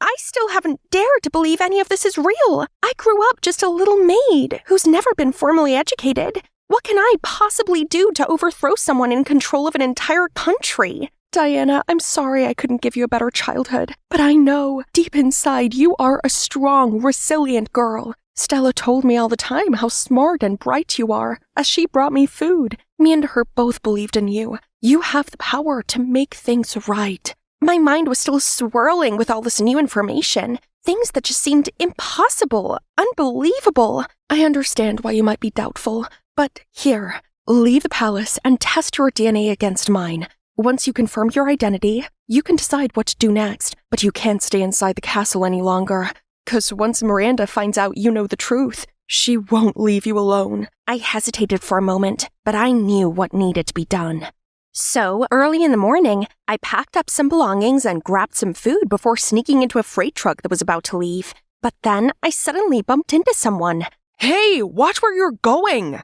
I still haven't dared to believe any of this is real. I grew up just a little maid who's never been formally educated. What can I possibly do to overthrow someone in control of an entire country? Diana, I'm sorry I couldn't give you a better childhood, but I know, deep inside, you are a strong, resilient girl. Stella told me all the time how smart and bright you are, as she brought me food. Me and her both believed in you. You have the power to make things right. My mind was still swirling with all this new information, things that just seemed impossible, unbelievable. I understand why you might be doubtful, but here, leave the palace and test your DNA against mine. Once you confirm your identity, you can decide what to do next, but you can't stay inside the castle any longer. 'Cause once Miranda finds out you know the truth, she won't leave you alone. I hesitated for a moment, but I knew what needed to be done. So, early in the morning, I packed up some belongings and grabbed some food before sneaking into a freight truck that was about to leave. But then I suddenly bumped into someone. Hey, watch where you're going!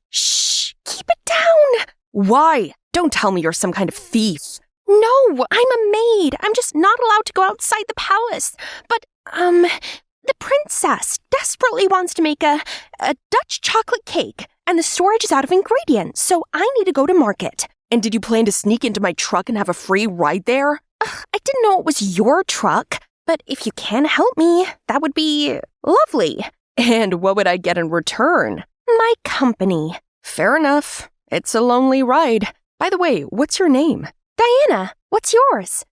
Shh! Keep it down! Why? Don't tell me you're some kind of thief. No, I'm a maid. I'm just not allowed to go outside the palace. But, the princess desperately wants to make a Dutch chocolate cake, and the storage is out of ingredients, so I need to go to market. And did you plan to sneak into my truck and have a free ride there? I didn't know it was your truck, but if you can help me, that would be lovely. And what would I get in return? My company. Fair enough. It's a lonely ride. By the way, what's your name? Diana. What's yours?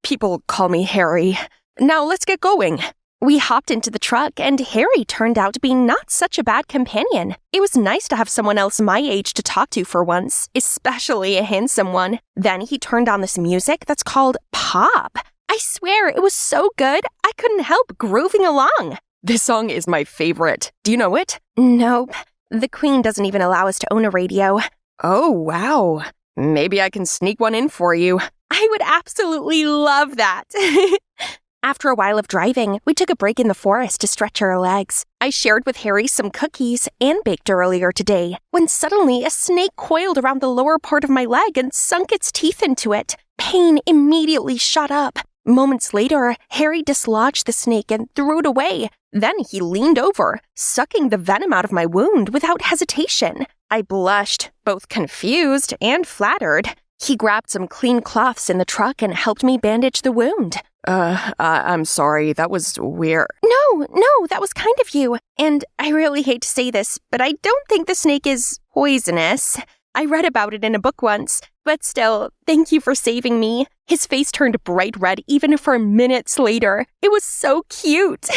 People call me Harry. Now let's get going. We hopped into the truck, and Harry turned out to be not such a bad companion. It was nice to have someone else my age to talk to for once, especially a handsome one. Then he turned on this music that's called pop. I swear, it was so good, I couldn't help grooving along. This song is my favorite. Do you know it? Nope. The Queen doesn't even allow us to own a radio. Oh, wow. Maybe I can sneak one in for you. I would absolutely love that. After a while of driving, we took a break in the forest to stretch our legs. I shared with Harry some cookies Anne baked earlier today, when suddenly a snake coiled around the lower part of my leg and sunk its teeth into it. Pain immediately shot up. Moments later, Harry dislodged the snake and threw it away. Then he leaned over, sucking the venom out of my wound without hesitation. I blushed, both confused and flattered. He grabbed some clean cloths in the truck and helped me bandage the wound. I'm sorry, that was weird. No, that was kind of you. And I really hate to say this, but I don't think the snake is poisonous. I read about it in a book once, but still, thank you for saving me. His face turned bright red even for minutes later. It was so cute.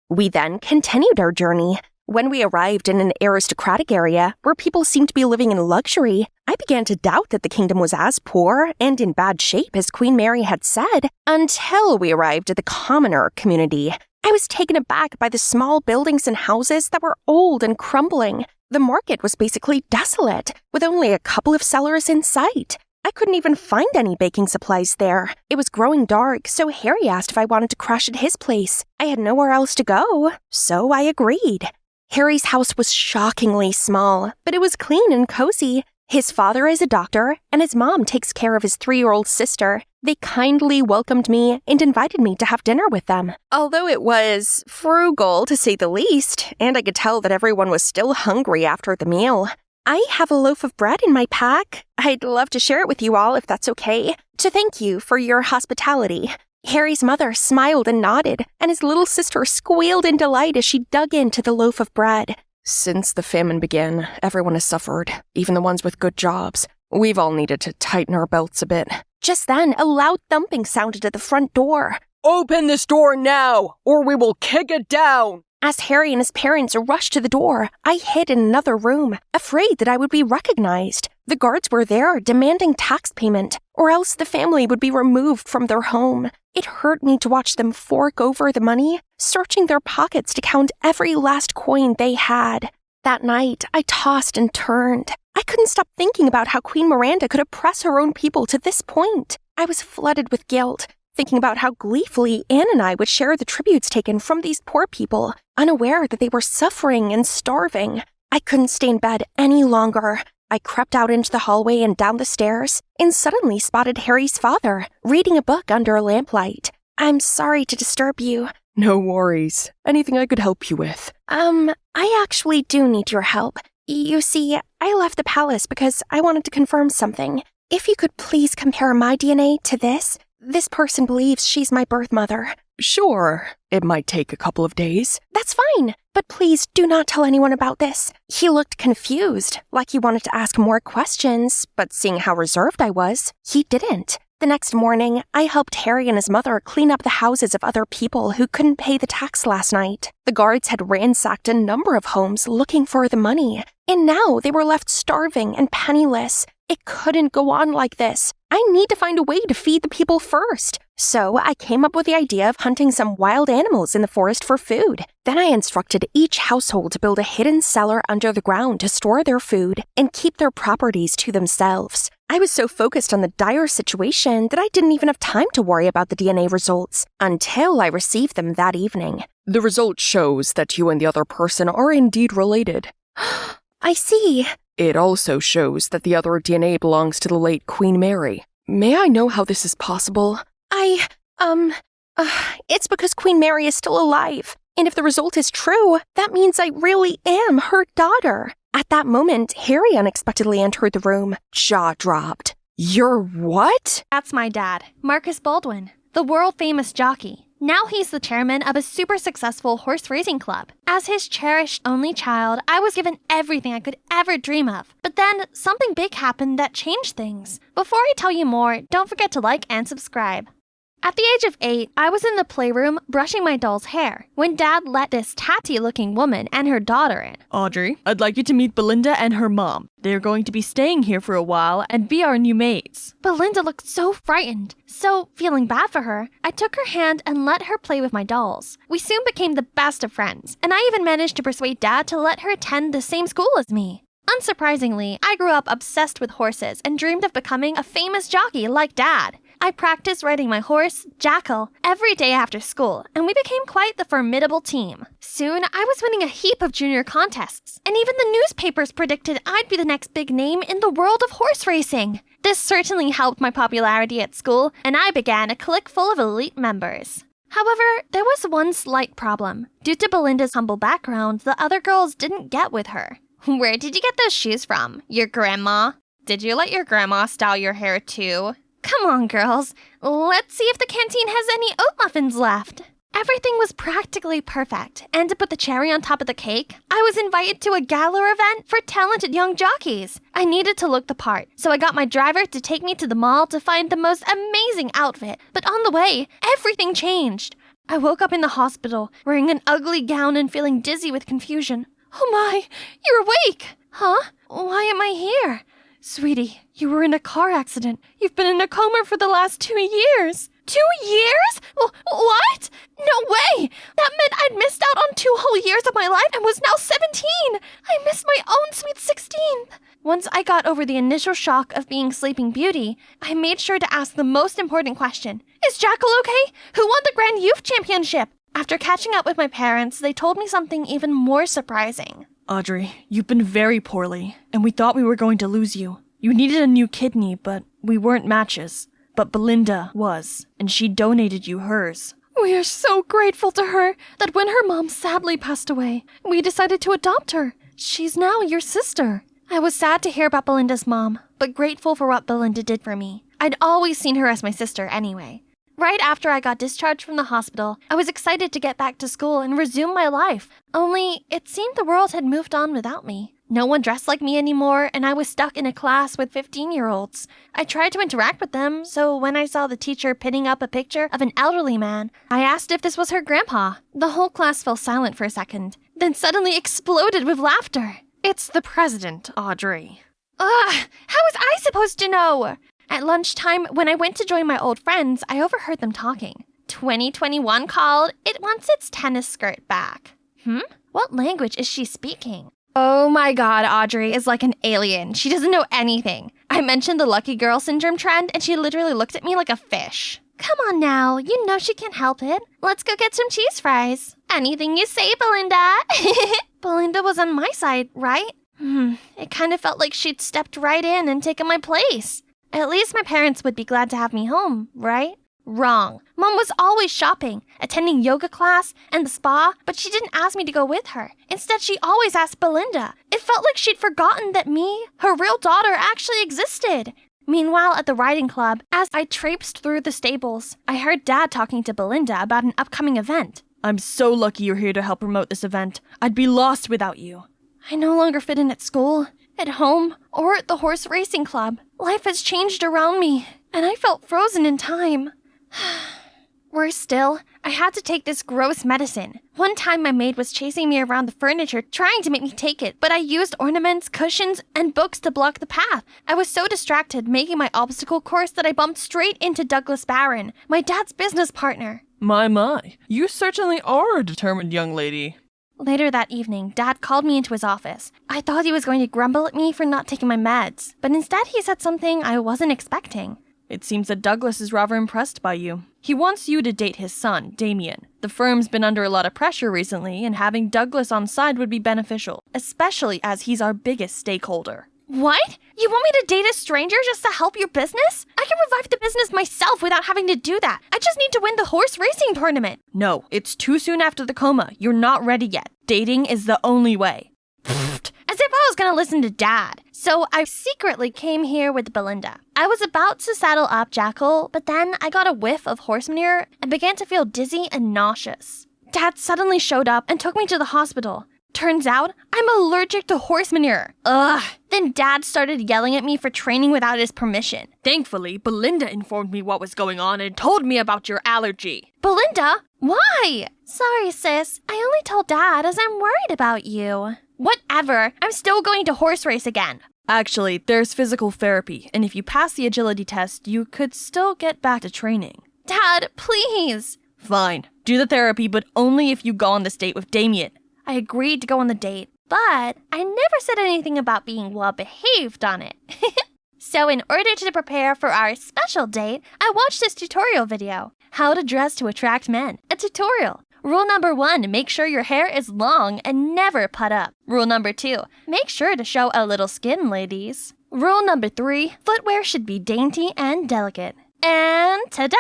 We then continued our journey. When we arrived in an aristocratic area where people seemed to be living in luxury, I began to doubt that the kingdom was as poor and in bad shape as Queen Mary had said, until we arrived at the commoner community. I was taken aback by the small buildings and houses that were old and crumbling. The market was basically desolate, with only a couple of sellers in sight. I couldn't even find any baking supplies there. It was growing dark, so Harry asked if I wanted to crash at his place. I had nowhere else to go, so I agreed. Harry's house was shockingly small, but it was clean and cozy. His father is a doctor, and his mom takes care of his 3-year-old sister. They kindly welcomed me and invited me to have dinner with them. Although it was frugal, to say the least, and I could tell that everyone was still hungry after the meal. I have a loaf of bread in my pack. I'd love to share it with you all if that's okay, to thank you for your hospitality. Harry's mother smiled and nodded, and his little sister squealed in delight as she dug into the loaf of bread. Since the famine began, everyone has suffered, even the ones with good jobs. We've all needed to tighten our belts a bit. Just then, a loud thumping sounded at the front door. Open this door now, or we will kick it down! As Harry and his parents rushed to the door, I hid in another room, afraid that I would be recognized. The guards were there, demanding tax payment, or else the family would be removed from their home. It hurt me to watch them fork over the money, searching their pockets to count every last coin they had. That night, I tossed and turned. I couldn't stop thinking about how Queen Miranda could oppress her own people to this point. I was flooded with guilt, thinking about how gleefully Anne and I would share the tributes taken from these poor people, unaware that they were suffering and starving. I couldn't stay in bed any longer. I crept out into the hallway and down the stairs, and suddenly spotted Harry's father, reading a book under a lamplight. I'm sorry to disturb you. No worries. Anything I could help you with? I actually do need your help. You see, I left the palace because I wanted to confirm something. If you could please compare my DNA to this person believes she's my birth mother. Sure. It might take a couple of days. That's fine, but please do not tell anyone about this. He looked confused, like he wanted to ask more questions, but seeing how reserved I was, he didn't. The next morning, I helped Harry and his mother clean up the houses of other people who couldn't pay the tax last night. The guards had ransacked a number of homes looking for the money, and now they were left starving and penniless. It couldn't go on like this. I need to find a way to feed the people first. So I came up with the idea of hunting some wild animals in the forest for food. Then I instructed each household to build a hidden cellar under the ground to store their food and keep their properties to themselves. I was so focused on the dire situation that I didn't even have time to worry about the DNA results until I received them that evening. The result shows that you and the other person are indeed related. I see. It also shows that the other DNA belongs to the late Queen Mary. May I know how this is possible? It's because Queen Mary is still alive. And if the result is true, that means I really am her daughter. At that moment, Harry unexpectedly entered the room. Jaw dropped. You're what? That's my dad, Marcus Baldwin, the world-famous jockey. Now he's the chairman of a super successful horse racing club. As his cherished only child, I was given everything I could ever dream of. But then, something big happened that changed things. Before I tell you more, don't forget to like and subscribe. At the age of 8, I was in the playroom brushing my doll's hair when Dad let this tatty-looking woman and her daughter in. Audrey, I'd like you to meet Belinda and her mom. They're going to be staying here for a while and be our new maids. Belinda looked so frightened. So, feeling bad for her, I took her hand and let her play with my dolls. We soon became the best of friends, and I even managed to persuade Dad to let her attend the same school as me. Unsurprisingly, I grew up obsessed with horses and dreamed of becoming a famous jockey like Dad. I practiced riding my horse, Jackal, every day after school, and we became quite the formidable team. Soon, I was winning a heap of junior contests, and even the newspapers predicted I'd be the next big name in the world of horse racing. This certainly helped my popularity at school, and I began a clique full of elite members. However, there was one slight problem. Due to Belinda's humble background, the other girls didn't get with her. Where did you get those shoes from? Your grandma? Did you let your grandma style your hair too? Come on, girls. Let's see if the canteen has any oat muffins left. Everything was practically perfect, and to put the cherry on top of the cake, I was invited to a gala event for talented young jockeys. I needed to look the part, so I got my driver to take me to the mall to find the most amazing outfit. But on the way, everything changed. I woke up in the hospital, wearing an ugly gown and feeling dizzy with confusion. Oh my, you're awake! Huh? Why am I here? Sweetie, you were in a car accident. You've been in a coma for the last 2 years. 2 years? What? No way! That meant I'd missed out on 2 whole years of my life and was now 17. I missed my own sweet 16th. Once I got over the initial shock of being Sleeping Beauty, I made sure to ask the most important question. Is Jackal okay? Who won the Grand Youth Championship? After catching up with my parents, they told me something even more surprising. Audrey, you've been very poorly, and we thought we were going to lose you. You needed a new kidney, but we weren't matches. But Belinda was, and she donated you hers. We are so grateful to her that when her mom sadly passed away, we decided to adopt her. She's now your sister. I was sad to hear about Belinda's mom, but grateful for what Belinda did for me. I'd always seen her as my sister anyway. Right after I got discharged from the hospital, I was excited to get back to school and resume my life. Only, it seemed the world had moved on without me. No one dressed like me anymore, and I was stuck in a class with 15-year-olds. I tried to interact with them, so when I saw the teacher pinning up a picture of an elderly man, I asked if this was her grandpa. The whole class fell silent for a second, then suddenly exploded with laughter. It's the president, Audrey. Ugh! How was I supposed to know? At lunchtime, when I went to join my old friends, I overheard them talking. 2021 called. It wants its tennis skirt back. What language is she speaking? Oh my god, Audrey is like an alien. She doesn't know anything. I mentioned the lucky girl syndrome trend, and she literally looked at me like a fish. Come on now, you know she can't help it. Let's go get some cheese fries. Anything you say, Belinda. Belinda was on my side, right? It kind of felt like she'd stepped right in and taken my place. At least my parents would be glad to have me home, right? Wrong. Mom was always shopping, attending yoga class and the spa, but she didn't ask me to go with her. Instead, she always asked Belinda. It felt like she'd forgotten that me, her real daughter, actually existed. Meanwhile, at the riding club, as I traipsed through the stables, I heard Dad talking to Belinda about an upcoming event. I'm so lucky you're here to help promote this event. I'd be lost without you. I no longer fit in at school, at home, or at the horse racing club. Life has changed around me, and I felt frozen in time. Worse still, I had to take this gross medicine. One time my maid was chasing me around the furniture, trying to make me take it, but I used ornaments, cushions, and books to block the path. I was so distracted making my obstacle course that I bumped straight into Douglas Barron, my dad's business partner. My, you certainly are a determined young lady. Later that evening, Dad called me into his office. I thought he was going to grumble at me for not taking my meds, but instead he said something I wasn't expecting. It seems that Douglas is rather impressed by you. He wants you to date his son, Damien. The firm's been under a lot of pressure recently, and having Douglas on side would be beneficial, especially as he's our biggest stakeholder. What? You want me to date a stranger just to help your business? I can revive the business myself without having to do that. I just need to win the horse racing tournament. No, it's too soon after the coma. You're not ready yet. Dating is the only way. As if I was gonna listen to Dad. So I secretly came here with Belinda. I was about to saddle up Jackal, but then I got a whiff of horse manure and began to feel dizzy and nauseous. Dad suddenly showed up and took me to the hospital. Turns out, I'm allergic to horse manure. Ugh. Then Dad started yelling at me for training without his permission. Thankfully, Belinda informed me what was going on and told me about your allergy. Belinda? Why? Sorry, sis. I only told Dad as I'm worried about you. Whatever. I'm still going to horse race again. Actually, there's physical therapy, and if you pass the agility test, you could still get back to training. Dad, please. Fine. Do the therapy, but only if you go on this date with Damien. I agreed to go on the date, but I never said anything about being well-behaved on it. So in order to prepare for our special date, I watched this tutorial video. How to dress to attract men. A tutorial. Rule number 1, make sure your hair is long and never put up. Rule number 2, make sure to show a little skin, ladies. Rule number 3, footwear should be dainty and delicate. And ta-da!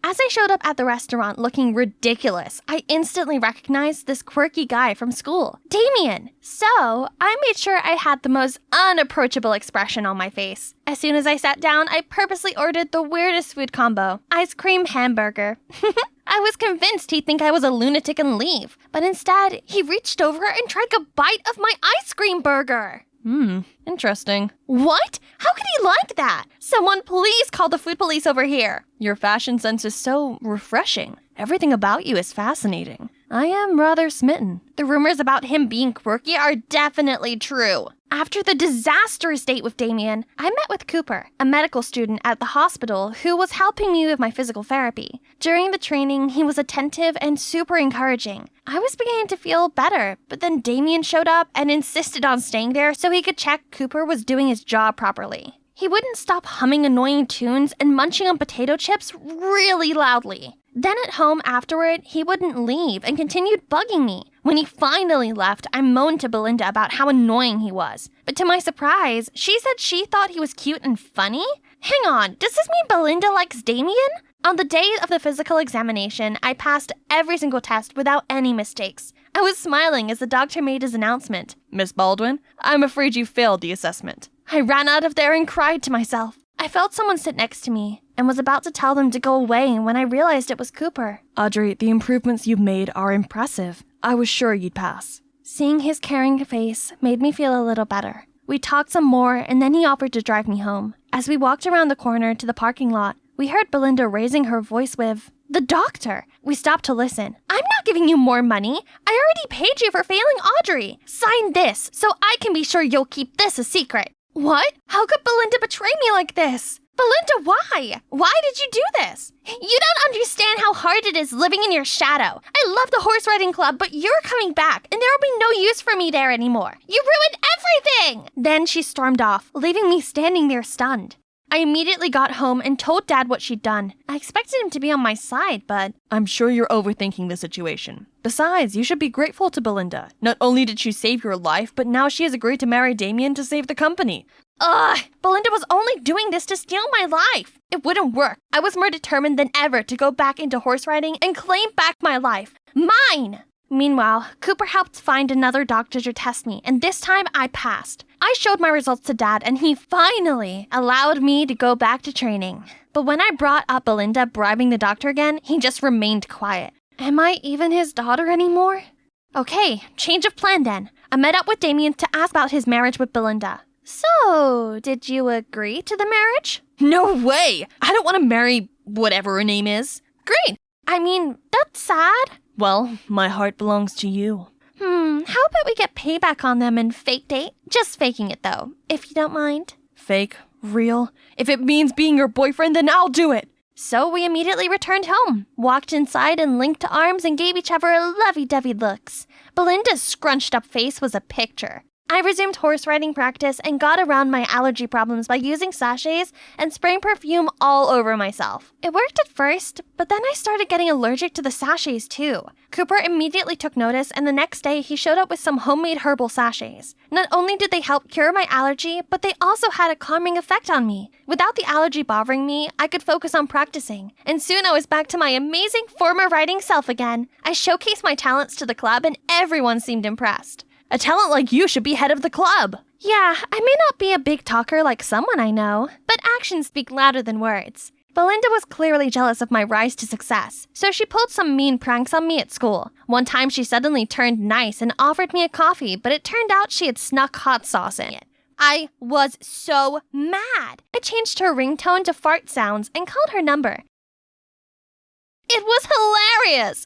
As I showed up at the restaurant looking ridiculous, I instantly recognized this quirky guy from school, Damien. So, I made sure I had the most unapproachable expression on my face. As soon as I sat down, I purposely ordered the weirdest food combo, ice cream hamburger. I was convinced he'd think I was a lunatic and leave, but instead, he reached over and tried a bite of my ice cream burger. Interesting. What? How could he like that? Someone please call the food police over here. Your fashion sense is so refreshing. Everything about you is fascinating. I am rather smitten. The rumors about him being quirky are definitely true. After the disastrous date with Damien, I met with Cooper, a medical student at the hospital who was helping me with my physical therapy. During the training, he was attentive and super encouraging. I was beginning to feel better, but then Damien showed up and insisted on staying there so he could check Cooper was doing his job properly. He wouldn't stop humming annoying tunes and munching on potato chips really loudly. Then at home afterward, he wouldn't leave and continued bugging me. When he finally left, I moaned to Belinda about how annoying he was. But to my surprise, she said she thought he was cute and funny? Hang on, does this mean Belinda likes Damien? On the day of the physical examination, I passed every single test without any mistakes. I was smiling as the doctor made his announcement. Miss Baldwin, I'm afraid you failed the assessment. I ran out of there and cried to myself. I felt someone sit next to me, and was about to tell them to go away when I realized it was Cooper. Audrey, the improvements you've made are impressive. I was sure you'd pass. Seeing his caring face made me feel a little better. We talked some more, and then he offered to drive me home. As we walked around the corner to the parking lot, we heard Belinda raising her voice with, "The doctor!" We stopped to listen. "I'm not giving you more money. I already paid you for failing Audrey. Sign this, so I can be sure you'll keep this a secret." What? How could Belinda betray me like this? Belinda, why? Why did you do this? You don't understand how hard it is living in your shadow. I love the horse riding club, but you're coming back, and there will be no use for me there anymore. You ruined everything! Then she stormed off, leaving me standing there stunned. I immediately got home and told Dad what she'd done. I expected him to be on my side, but I'm sure you're overthinking the situation. Besides, you should be grateful to Belinda. Not only did she save your life, but now she has agreed to marry Damien to save the company. Belinda was only doing this to steal my life. It wouldn't work. I was more determined than ever to go back into horse riding and claim back my life. Mine! Meanwhile, Cooper helped find another doctor to test me, and this time I passed. I showed my results to Dad, and he finally allowed me to go back to training. But when I brought up Belinda bribing the doctor again, he just remained quiet. Am I even his daughter anymore? Okay, change of plan then. I met up with Damien to ask about his marriage with Belinda. So, did you agree to the marriage? No way! I don't want to marry whatever her name is. Great! I mean, that's sad. Well, my heart belongs to you. How about we get payback on them and fake date? Just faking it though, if you don't mind. Fake? Real? If it means being your boyfriend, then I'll do it! So we immediately returned home, walked inside and linked arms and gave each other lovey-dovey looks. Belinda's scrunched up face was a picture. I resumed horse riding practice and got around my allergy problems by using sachets and spraying perfume all over myself. It worked at first, but then I started getting allergic to the sachets too. Cooper immediately took notice, and the next day he showed up with some homemade herbal sachets. Not only did they help cure my allergy, but they also had a calming effect on me. Without the allergy bothering me, I could focus on practicing, and soon I was back to my amazing former riding self again. I showcased my talents to the club, and everyone seemed impressed. A talent like you should be head of the club. Yeah, I may not be a big talker like someone I know, but actions speak louder than words. Belinda was clearly jealous of my rise to success, so she pulled some mean pranks on me at school. One time she suddenly turned nice and offered me a coffee, but it turned out she had snuck hot sauce in it. I was so mad. I changed her ringtone to fart sounds and called her number. It was hilarious!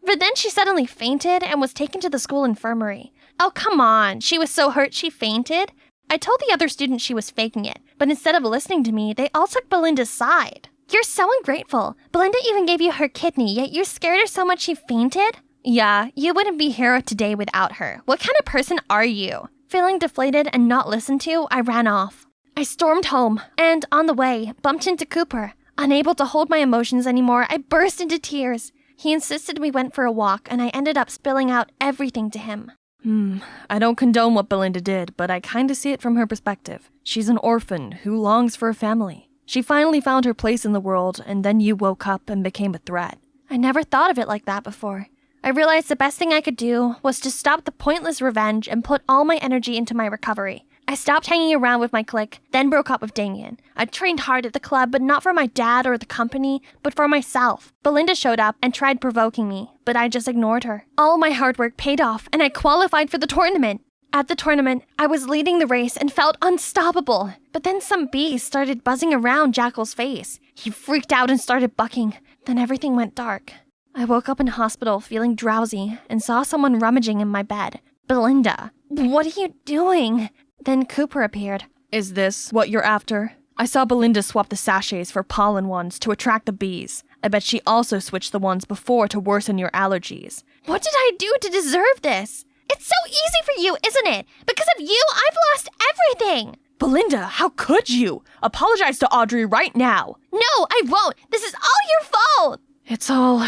But then she suddenly fainted and was taken to the school infirmary. Oh, come on. She was so hurt she fainted? I told the other students she was faking it, but instead of listening to me, they all took Belinda's side. You're so ungrateful. Belinda even gave you her kidney, yet you scared her so much she fainted? Yeah, you wouldn't be here today without her. What kind of person are you? Feeling deflated and not listened to, I ran off. I stormed home, and on the way, bumped into Cooper. Unable to hold my emotions anymore, I burst into tears. He insisted we went for a walk, and I ended up spilling out everything to him. I don't condone what Belinda did, but I kinda see it from her perspective. She's an orphan who longs for a family. She finally found her place in the world, and then you woke up and became a threat. I never thought of it like that before. I realized the best thing I could do was to stop the pointless revenge and put all my energy into my recovery. I stopped hanging around with my clique, then broke up with Damien. I trained hard at the club, but not for my dad or the company, but for myself. Belinda showed up and tried provoking me, but I just ignored her. All my hard work paid off, and I qualified for the tournament. At the tournament, I was leading the race and felt unstoppable. But then some bees started buzzing around Jackal's face. He freaked out and started bucking. Then everything went dark. I woke up in hospital feeling drowsy and saw someone rummaging in my bed. Belinda, what are you doing? Then Cooper appeared. Is this what you're after? I saw Belinda swap the sachets for pollen ones to attract the bees. I bet she also switched the ones before to worsen your allergies. What did I do to deserve this? It's so easy for you, isn't it? Because of you, I've lost everything. Belinda, how could you? Apologize to Audrey right now. No, I won't. This is all your fault. It's all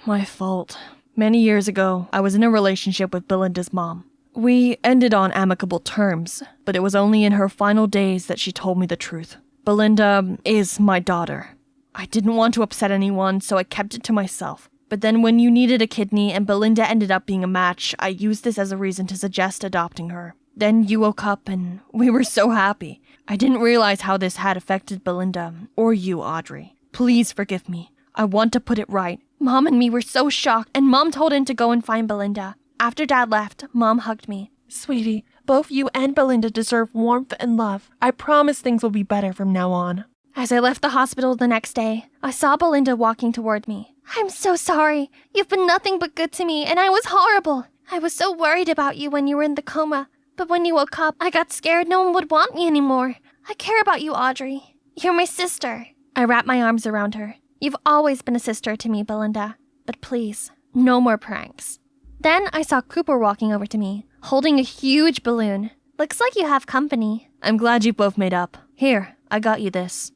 my fault. Many years ago, I was in a relationship with Belinda's mom. We ended on amicable terms, but it was only in her final days that she told me the truth. Belinda is my daughter. I didn't want to upset anyone, so I kept it to myself. But then when you needed a kidney and Belinda ended up being a match, I used this as a reason to suggest adopting her. Then you woke up and we were so happy. I didn't realize how this had affected Belinda or you, Audrey. Please forgive me. I want to put it right. Mom and me were so shocked, and Mom told him to go and find Belinda. After Dad left, Mom hugged me. Sweetie, both you and Belinda deserve warmth and love. I promise things will be better from now on. As I left the hospital the next day, I saw Belinda walking toward me. I'm so sorry. You've been nothing but good to me, and I was horrible. I was so worried about you when you were in the coma. But when you woke up, I got scared no one would want me anymore. I care about you, Audrey. You're my sister. I wrapped my arms around her. You've always been a sister to me, Belinda. But please, no more pranks. Then I saw Cooper walking over to me, holding a huge balloon. Looks like you have company. I'm glad you both made up. Here, I got you this.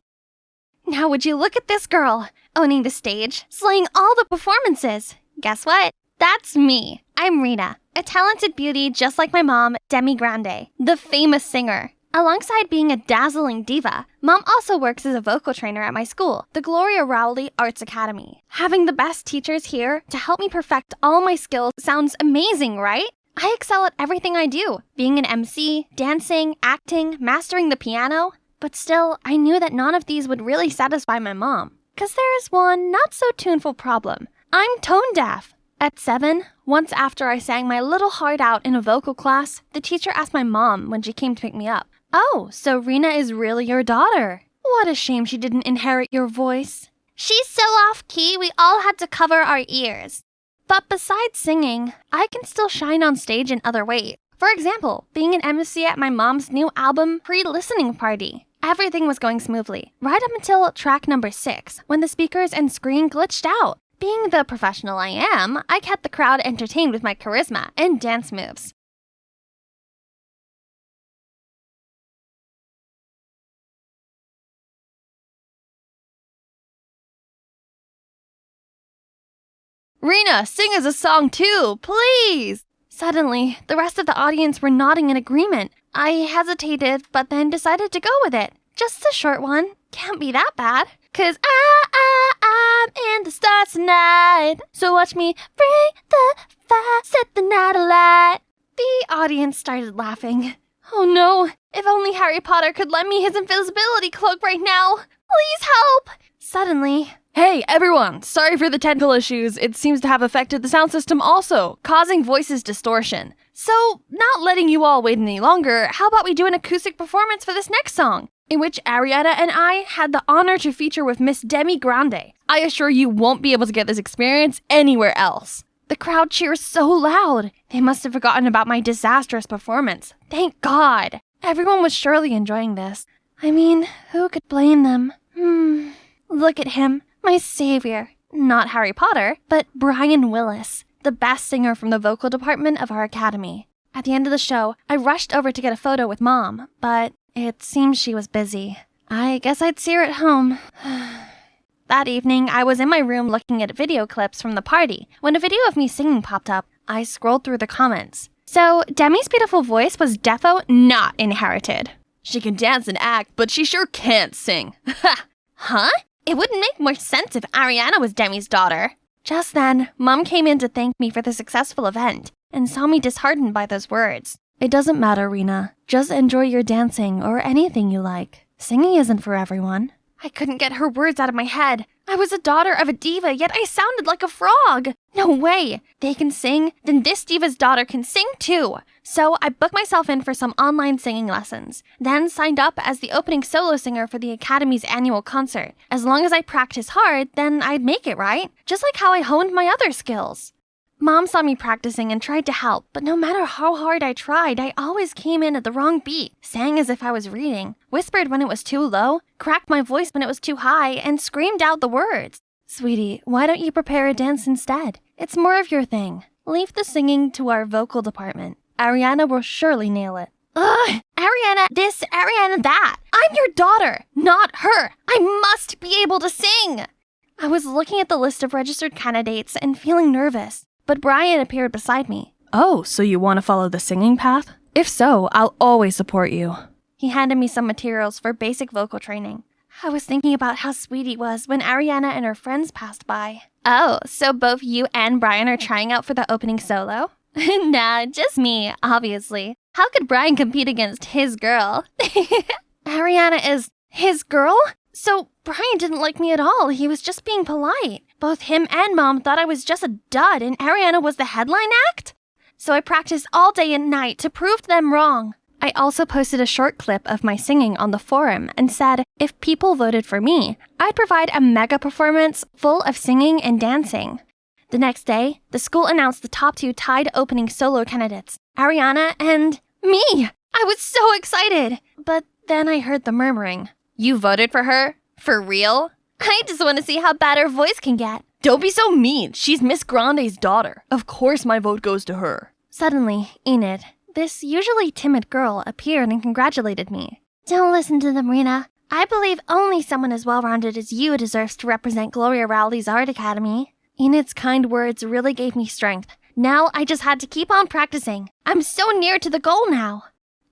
Now would you look at this girl, owning the stage, slaying all the performances. Guess what? That's me. I'm Rena, a talented beauty just like my mom, Demi Grande, the famous singer. Alongside being a dazzling diva, Mom also works as a vocal trainer at my school, the Gloria Rowley Arts Academy. Having the best teachers here to help me perfect all my skills sounds amazing, right? I excel at everything I do, being an MC, dancing, acting, mastering the piano. But still, I knew that none of these would really satisfy my mom. 'Cause there is one not-so-tuneful problem. I'm tone deaf. At 7, once after I sang my little heart out in a vocal class, the teacher asked my mom when she came to pick me up, "Oh, so Rena is really your daughter? What a shame she didn't inherit your voice. She's so off-key, we all had to cover our ears." But besides singing, I can still shine on stage in other ways. For example, being an MC at my mom's new album pre-listening party. Everything was going smoothly, right up until track number 6, when the speakers and screen glitched out. Being the professional I am, I kept the crowd entertained with my charisma and dance moves. Rena, sing us a song too, please! Suddenly, the rest of the audience were nodding in agreement. I hesitated, but then decided to go with it. Just a short one. Can't be that bad. 'Cause I'm in the stars tonight. So watch me bring the fire, set the night alight. The audience started laughing. Oh no, if only Harry Potter could lend me his invisibility cloak right now. Please help! Suddenly, Hey, everyone! Sorry for the technical issues. It seems to have affected the sound system also, causing voices distortion. So, not letting you all wait any longer, how about we do an acoustic performance for this next song, in which Ariana and I had the honor to feature with Miss Demi Grande. I assure you won't be able to get this experience anywhere else. The crowd cheers so loud. They must have forgotten about my disastrous performance. Thank God. Everyone was surely enjoying this. I mean, who could blame them? Look at him. My savior. Not Harry Potter, but Brian Willis, the best singer from the vocal department of our academy. At the end of the show, I rushed over to get a photo with Mom, but it seems she was busy. I guess I'd see her at home. That evening, I was in my room looking at video clips from the party when a video of me singing popped up. I scrolled through the comments. So, Demi's beautiful voice was defo not inherited. She can dance and act, but she sure can't sing. Huh? It wouldn't make more sense if Ariana was Demi's daughter. Just then, Mom came in to thank me for the successful event and saw me disheartened by those words. It doesn't matter, Rena. Just enjoy your dancing or anything you like. Singing isn't for everyone. I couldn't get her words out of my head. I was a daughter of a diva, yet I sounded like a frog. No way. They can sing, then this diva's daughter can sing too. So I booked myself in for some online singing lessons, then signed up as the opening solo singer for the Academy's annual concert. As long as I practice hard, then I'd make it, right? Just like how I honed my other skills. Mom saw me practicing and tried to help, but no matter how hard I tried, I always came in at the wrong beat, sang as if I was reading, whispered when it was too low, cracked my voice when it was too high, and screamed out the words. Sweetie, why don't you prepare a dance instead? It's more of your thing. Leave the singing to our vocal department. Ariana will surely nail it. Ugh! Ariana this, Ariana that! I'm your daughter, not her! I must be able to sing! I was looking at the list of registered candidates and feeling nervous. But Brian appeared beside me. Oh, so you want to follow the singing path? If so, I'll always support you. He handed me some materials for basic vocal training. I was thinking about how sweet he was when Ariana and her friends passed by. Oh, so both you and Brian are trying out for the opening solo? Nah, just me, obviously. How could Brian compete against his girl? Ariana is his girl? So Brian didn't like me at all. He was just being polite. Both him and Mom thought I was just a dud and Ariana was the headline act? So I practiced all day and night to prove them wrong. I also posted a short clip of my singing on the forum and said if people voted for me, I'd provide a mega performance full of singing and dancing. The next day, the school announced the top 2 tied opening solo candidates, Ariana and me. I was so excited. But then I heard the murmuring. You voted for her? For real? I just want to see how bad her voice can get. Don't be so mean. She's Miss Grande's daughter. Of course my vote goes to her. Suddenly, Enid, this usually timid girl, appeared and congratulated me. Don't listen to them, Rena. I believe only someone as well-rounded as you deserves to represent Gloria Rowley's Art Academy. Enid's kind words really gave me strength. Now I just had to keep on practicing. I'm so near to the goal now.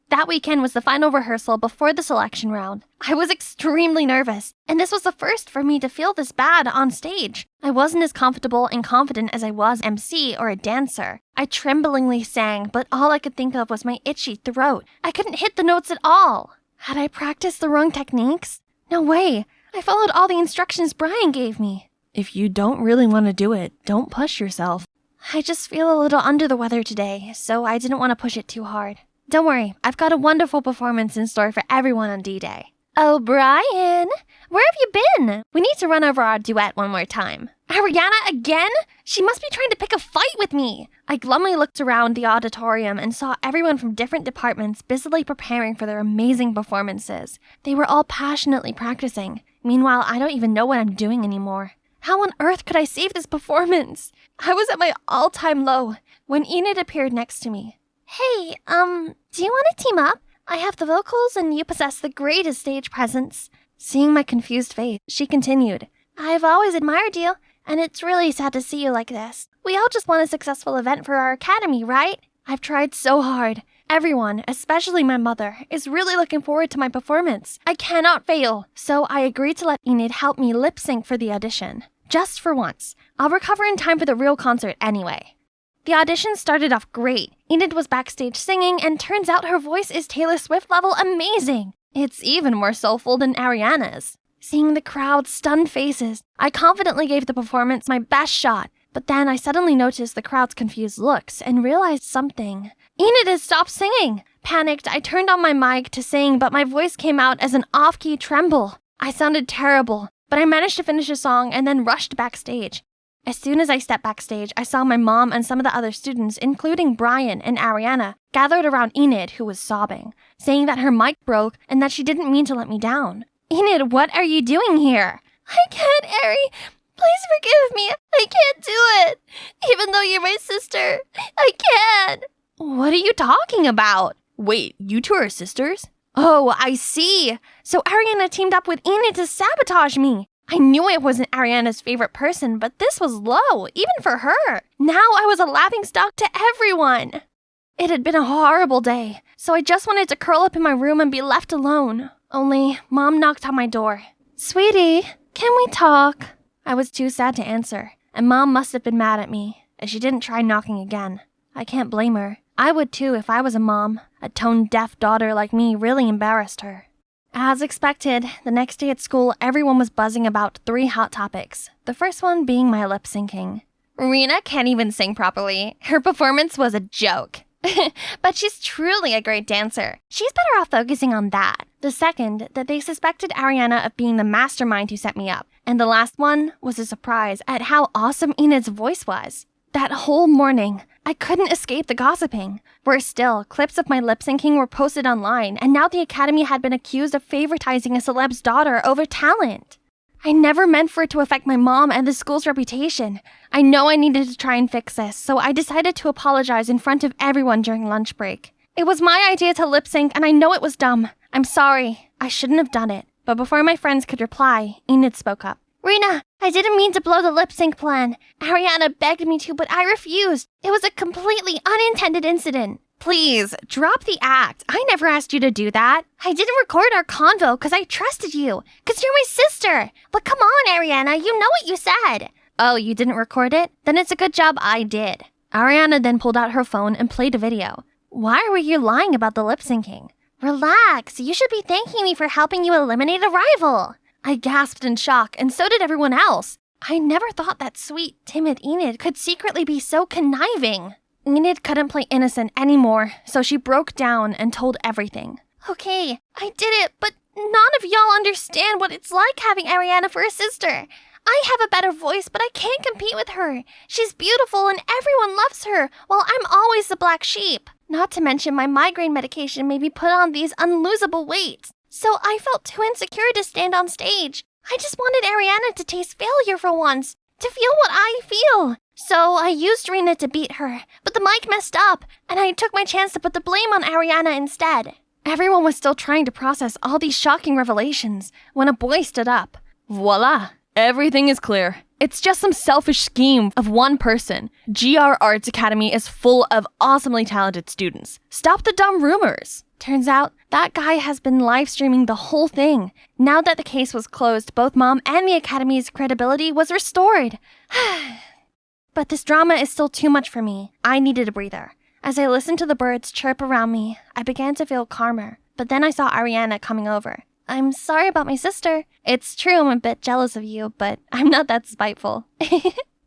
That weekend was the final rehearsal before the selection round. I was extremely nervous, and this was the first for me to feel this bad on stage. I wasn't as comfortable and confident as I was MC or a dancer. I tremblingly sang, but all I could think of was my itchy throat. I couldn't hit the notes at all. Had I practiced the wrong techniques? No way. I followed all the instructions Brian gave me. If you don't really want to do it, don't push yourself. I just feel a little under the weather today, so I didn't want to push it too hard. Don't worry, I've got a wonderful performance in store for everyone on D-Day. Oh, Brian, where have you been? We need to run over our duet one more time. Ariana again? She must be trying to pick a fight with me. I glumly looked around the auditorium and saw everyone from different departments busily preparing for their amazing performances. They were all passionately practicing. Meanwhile, I don't even know what I'm doing anymore. How on earth could I save this performance? I was at my all-time low when Enid appeared next to me. Hey, do you want to team up? I have the vocals and you possess the greatest stage presence. Seeing my confused face, she continued, I've always admired you, and it's really sad to see you like this. We all just want a successful event for our academy, right? I've tried so hard. Everyone, especially my mother, is really looking forward to my performance. I cannot fail. So I agreed to let Enid help me lip sync for the audition. Just for once. I'll recover in time for the real concert anyway. The audition started off great. Enid was backstage singing, and turns out her voice is Taylor Swift level amazing. It's even more soulful than Ariana's. Seeing the crowd's stunned faces, I confidently gave the performance my best shot. But then I suddenly noticed the crowd's confused looks and realized something. Enid had stopped singing. Panicked, I turned on my mic to sing, but my voice came out as an off-key tremble. I sounded terrible, but I managed to finish a song and then rushed backstage. As soon as I stepped backstage, I saw my mom and some of the other students, including Brian and Ariana, gathered around Enid, who was sobbing, saying that her mic broke and that she didn't mean to let me down. Enid, what are you doing here? I can't, Ari. Please forgive me. I can't do it. Even though you're my sister, I can't. What are you talking about? Wait, you two are sisters? Oh, I see. So Ariana teamed up with Enid to sabotage me. I knew I wasn't Ariana's favorite person, but this was low, even for her. Now I was a laughingstock to everyone. It had been a horrible day, so I just wanted to curl up in my room and be left alone. Only, Mom knocked on my door. Sweetie, can we talk? I was too sad to answer, and Mom must have been mad at me, as she didn't try knocking again. I can't blame her. I would too if I was a mom. A tone-deaf daughter like me really embarrassed her. As expected, the next day at school, everyone was buzzing about 3 hot topics. The first one being my lip syncing. Rena can't even sing properly. Her performance was a joke. But she's truly a great dancer. She's better off focusing on that. The second, that they suspected Ariana of being the mastermind who set me up. And the last one was a surprise at how awesome Enid's voice was. That whole morning, I couldn't escape the gossiping. Worse still, clips of my lip syncing were posted online, and now the Academy had been accused of favoritizing a celeb's daughter over talent. I never meant for it to affect my mom and the school's reputation. I know I needed to try and fix this, so I decided to apologize in front of everyone during lunch break. It was my idea to lip sync, and I know it was dumb. I'm sorry. I shouldn't have done it. But before my friends could reply, Enid spoke up. Rena, I didn't mean to blow the lip sync plan. Ariana begged me to, but I refused. It was a completely unintended incident. Please, drop the act. I never asked you to do that. I didn't record our convo because I trusted you. Because you're my sister. But come on, Ariana, you know what you said. Oh, you didn't record it? Then it's a good job I did. Ariana then pulled out her phone and played a video. Why were you lying about the lip syncing? Relax, you should be thanking me for helping you eliminate a rival. I gasped in shock, and so did everyone else. I never thought that sweet, timid Enid could secretly be so conniving. Enid couldn't play innocent anymore, so she broke down and told everything. Okay, I did it, but none of y'all understand what it's like having Ariana for a sister. I have a better voice, but I can't compete with her. She's beautiful and everyone loves her, while I'm always the black sheep. Not to mention my migraine medication made me put on these unlosable weights. So I felt too insecure to stand on stage. I just wanted Ariana to taste failure for once, to feel what I feel. So I used Rena to beat her, but the mic messed up, and I took my chance to put the blame on Ariana instead. Everyone was still trying to process all these shocking revelations when a boy stood up. Voila! Everything is clear. It's just some selfish scheme of one person. GR Arts Academy is full of awesomely talented students. Stop the dumb rumors. Turns out, that guy has been live streaming the whole thing. Now that the case was closed, both Mom and the Academy's credibility was restored. But this drama is still too much for me. I needed a breather. As I listened to the birds chirp around me, I began to feel calmer. But then I saw Ariana coming over. I'm sorry about my sister. It's true I'm a bit jealous of you, but I'm not that spiteful.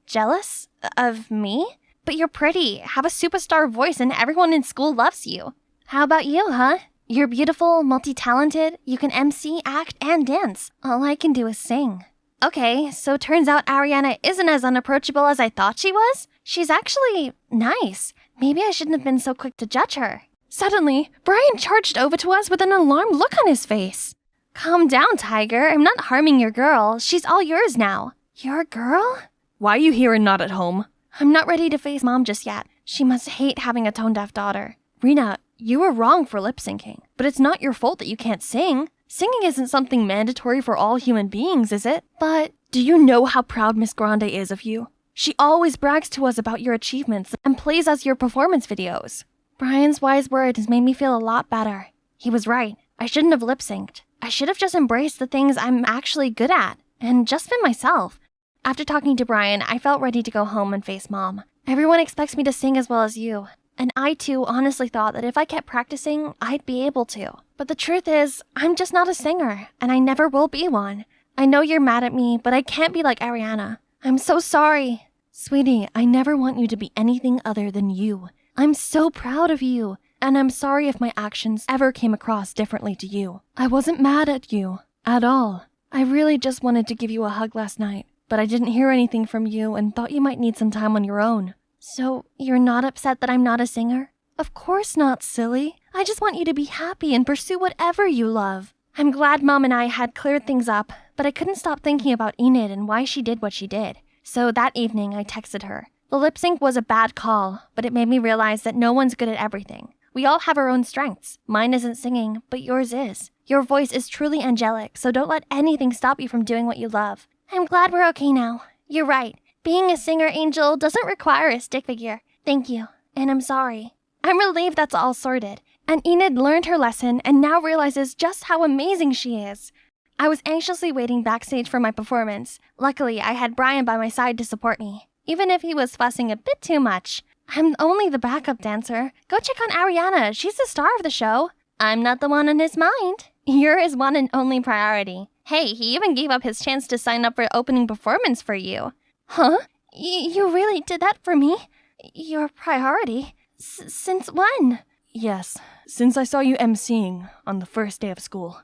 Jealous? Of me? But you're pretty, have a superstar voice, and everyone in school loves you. How about you, huh? You're beautiful, multi-talented, you can MC, act, and dance. All I can do is sing. Okay, so turns out Ariana isn't as unapproachable as I thought she was? She's actually nice. Maybe I shouldn't have been so quick to judge her. Suddenly, Brian charged over to us with an alarmed look on his face. Calm down, Tiger. I'm not harming your girl. She's all yours now. Your girl? Why are you here and not at home? I'm not ready to face Mom just yet. She must hate having a tone-deaf daughter. Rena, you were wrong for lip-syncing, but it's not your fault that you can't sing. Singing isn't something mandatory for all human beings, is it? But do you know how proud Miss Grande is of you? She always brags to us about your achievements and plays us your performance videos. Brian's wise words made me feel a lot better. He was right. I shouldn't have lip-synced. I should have just embraced the things I'm actually good at, and just been myself. After talking to Brian, I felt ready to go home and face Mom. Everyone expects me to sing as well as you, and I too honestly thought that if I kept practicing, I'd be able to. But the truth is, I'm just not a singer, and I never will be one. I know you're mad at me, but I can't be like Ariana. I'm so sorry. Sweetie, I never want you to be anything other than you. I'm so proud of you. And I'm sorry if my actions ever came across differently to you. I wasn't mad at you. At all. I really just wanted to give you a hug last night, but I didn't hear anything from you and thought you might need some time on your own. So, you're not upset that I'm not a singer? Of course not, silly. I just want you to be happy and pursue whatever you love. I'm glad Mom and I had cleared things up, but I couldn't stop thinking about Enid and why she did what she did. So that evening, I texted her. The lip sync was a bad call, but it made me realize that no one's good at everything. We all have our own strengths. Mine isn't singing, but yours is. Your voice is truly angelic, so don't let anything stop you from doing what you love. I'm glad we're okay now. You're right. Being a singer angel doesn't require a stick figure. Thank you. And I'm sorry. I'm relieved that's all sorted. And Enid learned her lesson and now realizes just how amazing she is. I was anxiously waiting backstage for my performance. Luckily, I had Brian by my side to support me, even if he was fussing a bit too much. I'm only the backup dancer. Go check on Ariana. She's the star of the show. I'm not the one on his mind. You're his one and only priority. Hey, he even gave up his chance to sign up for opening performance for you. Huh? You really did that for me? Your priority? Since when? Yes, since I saw you emceeing on the first day of school.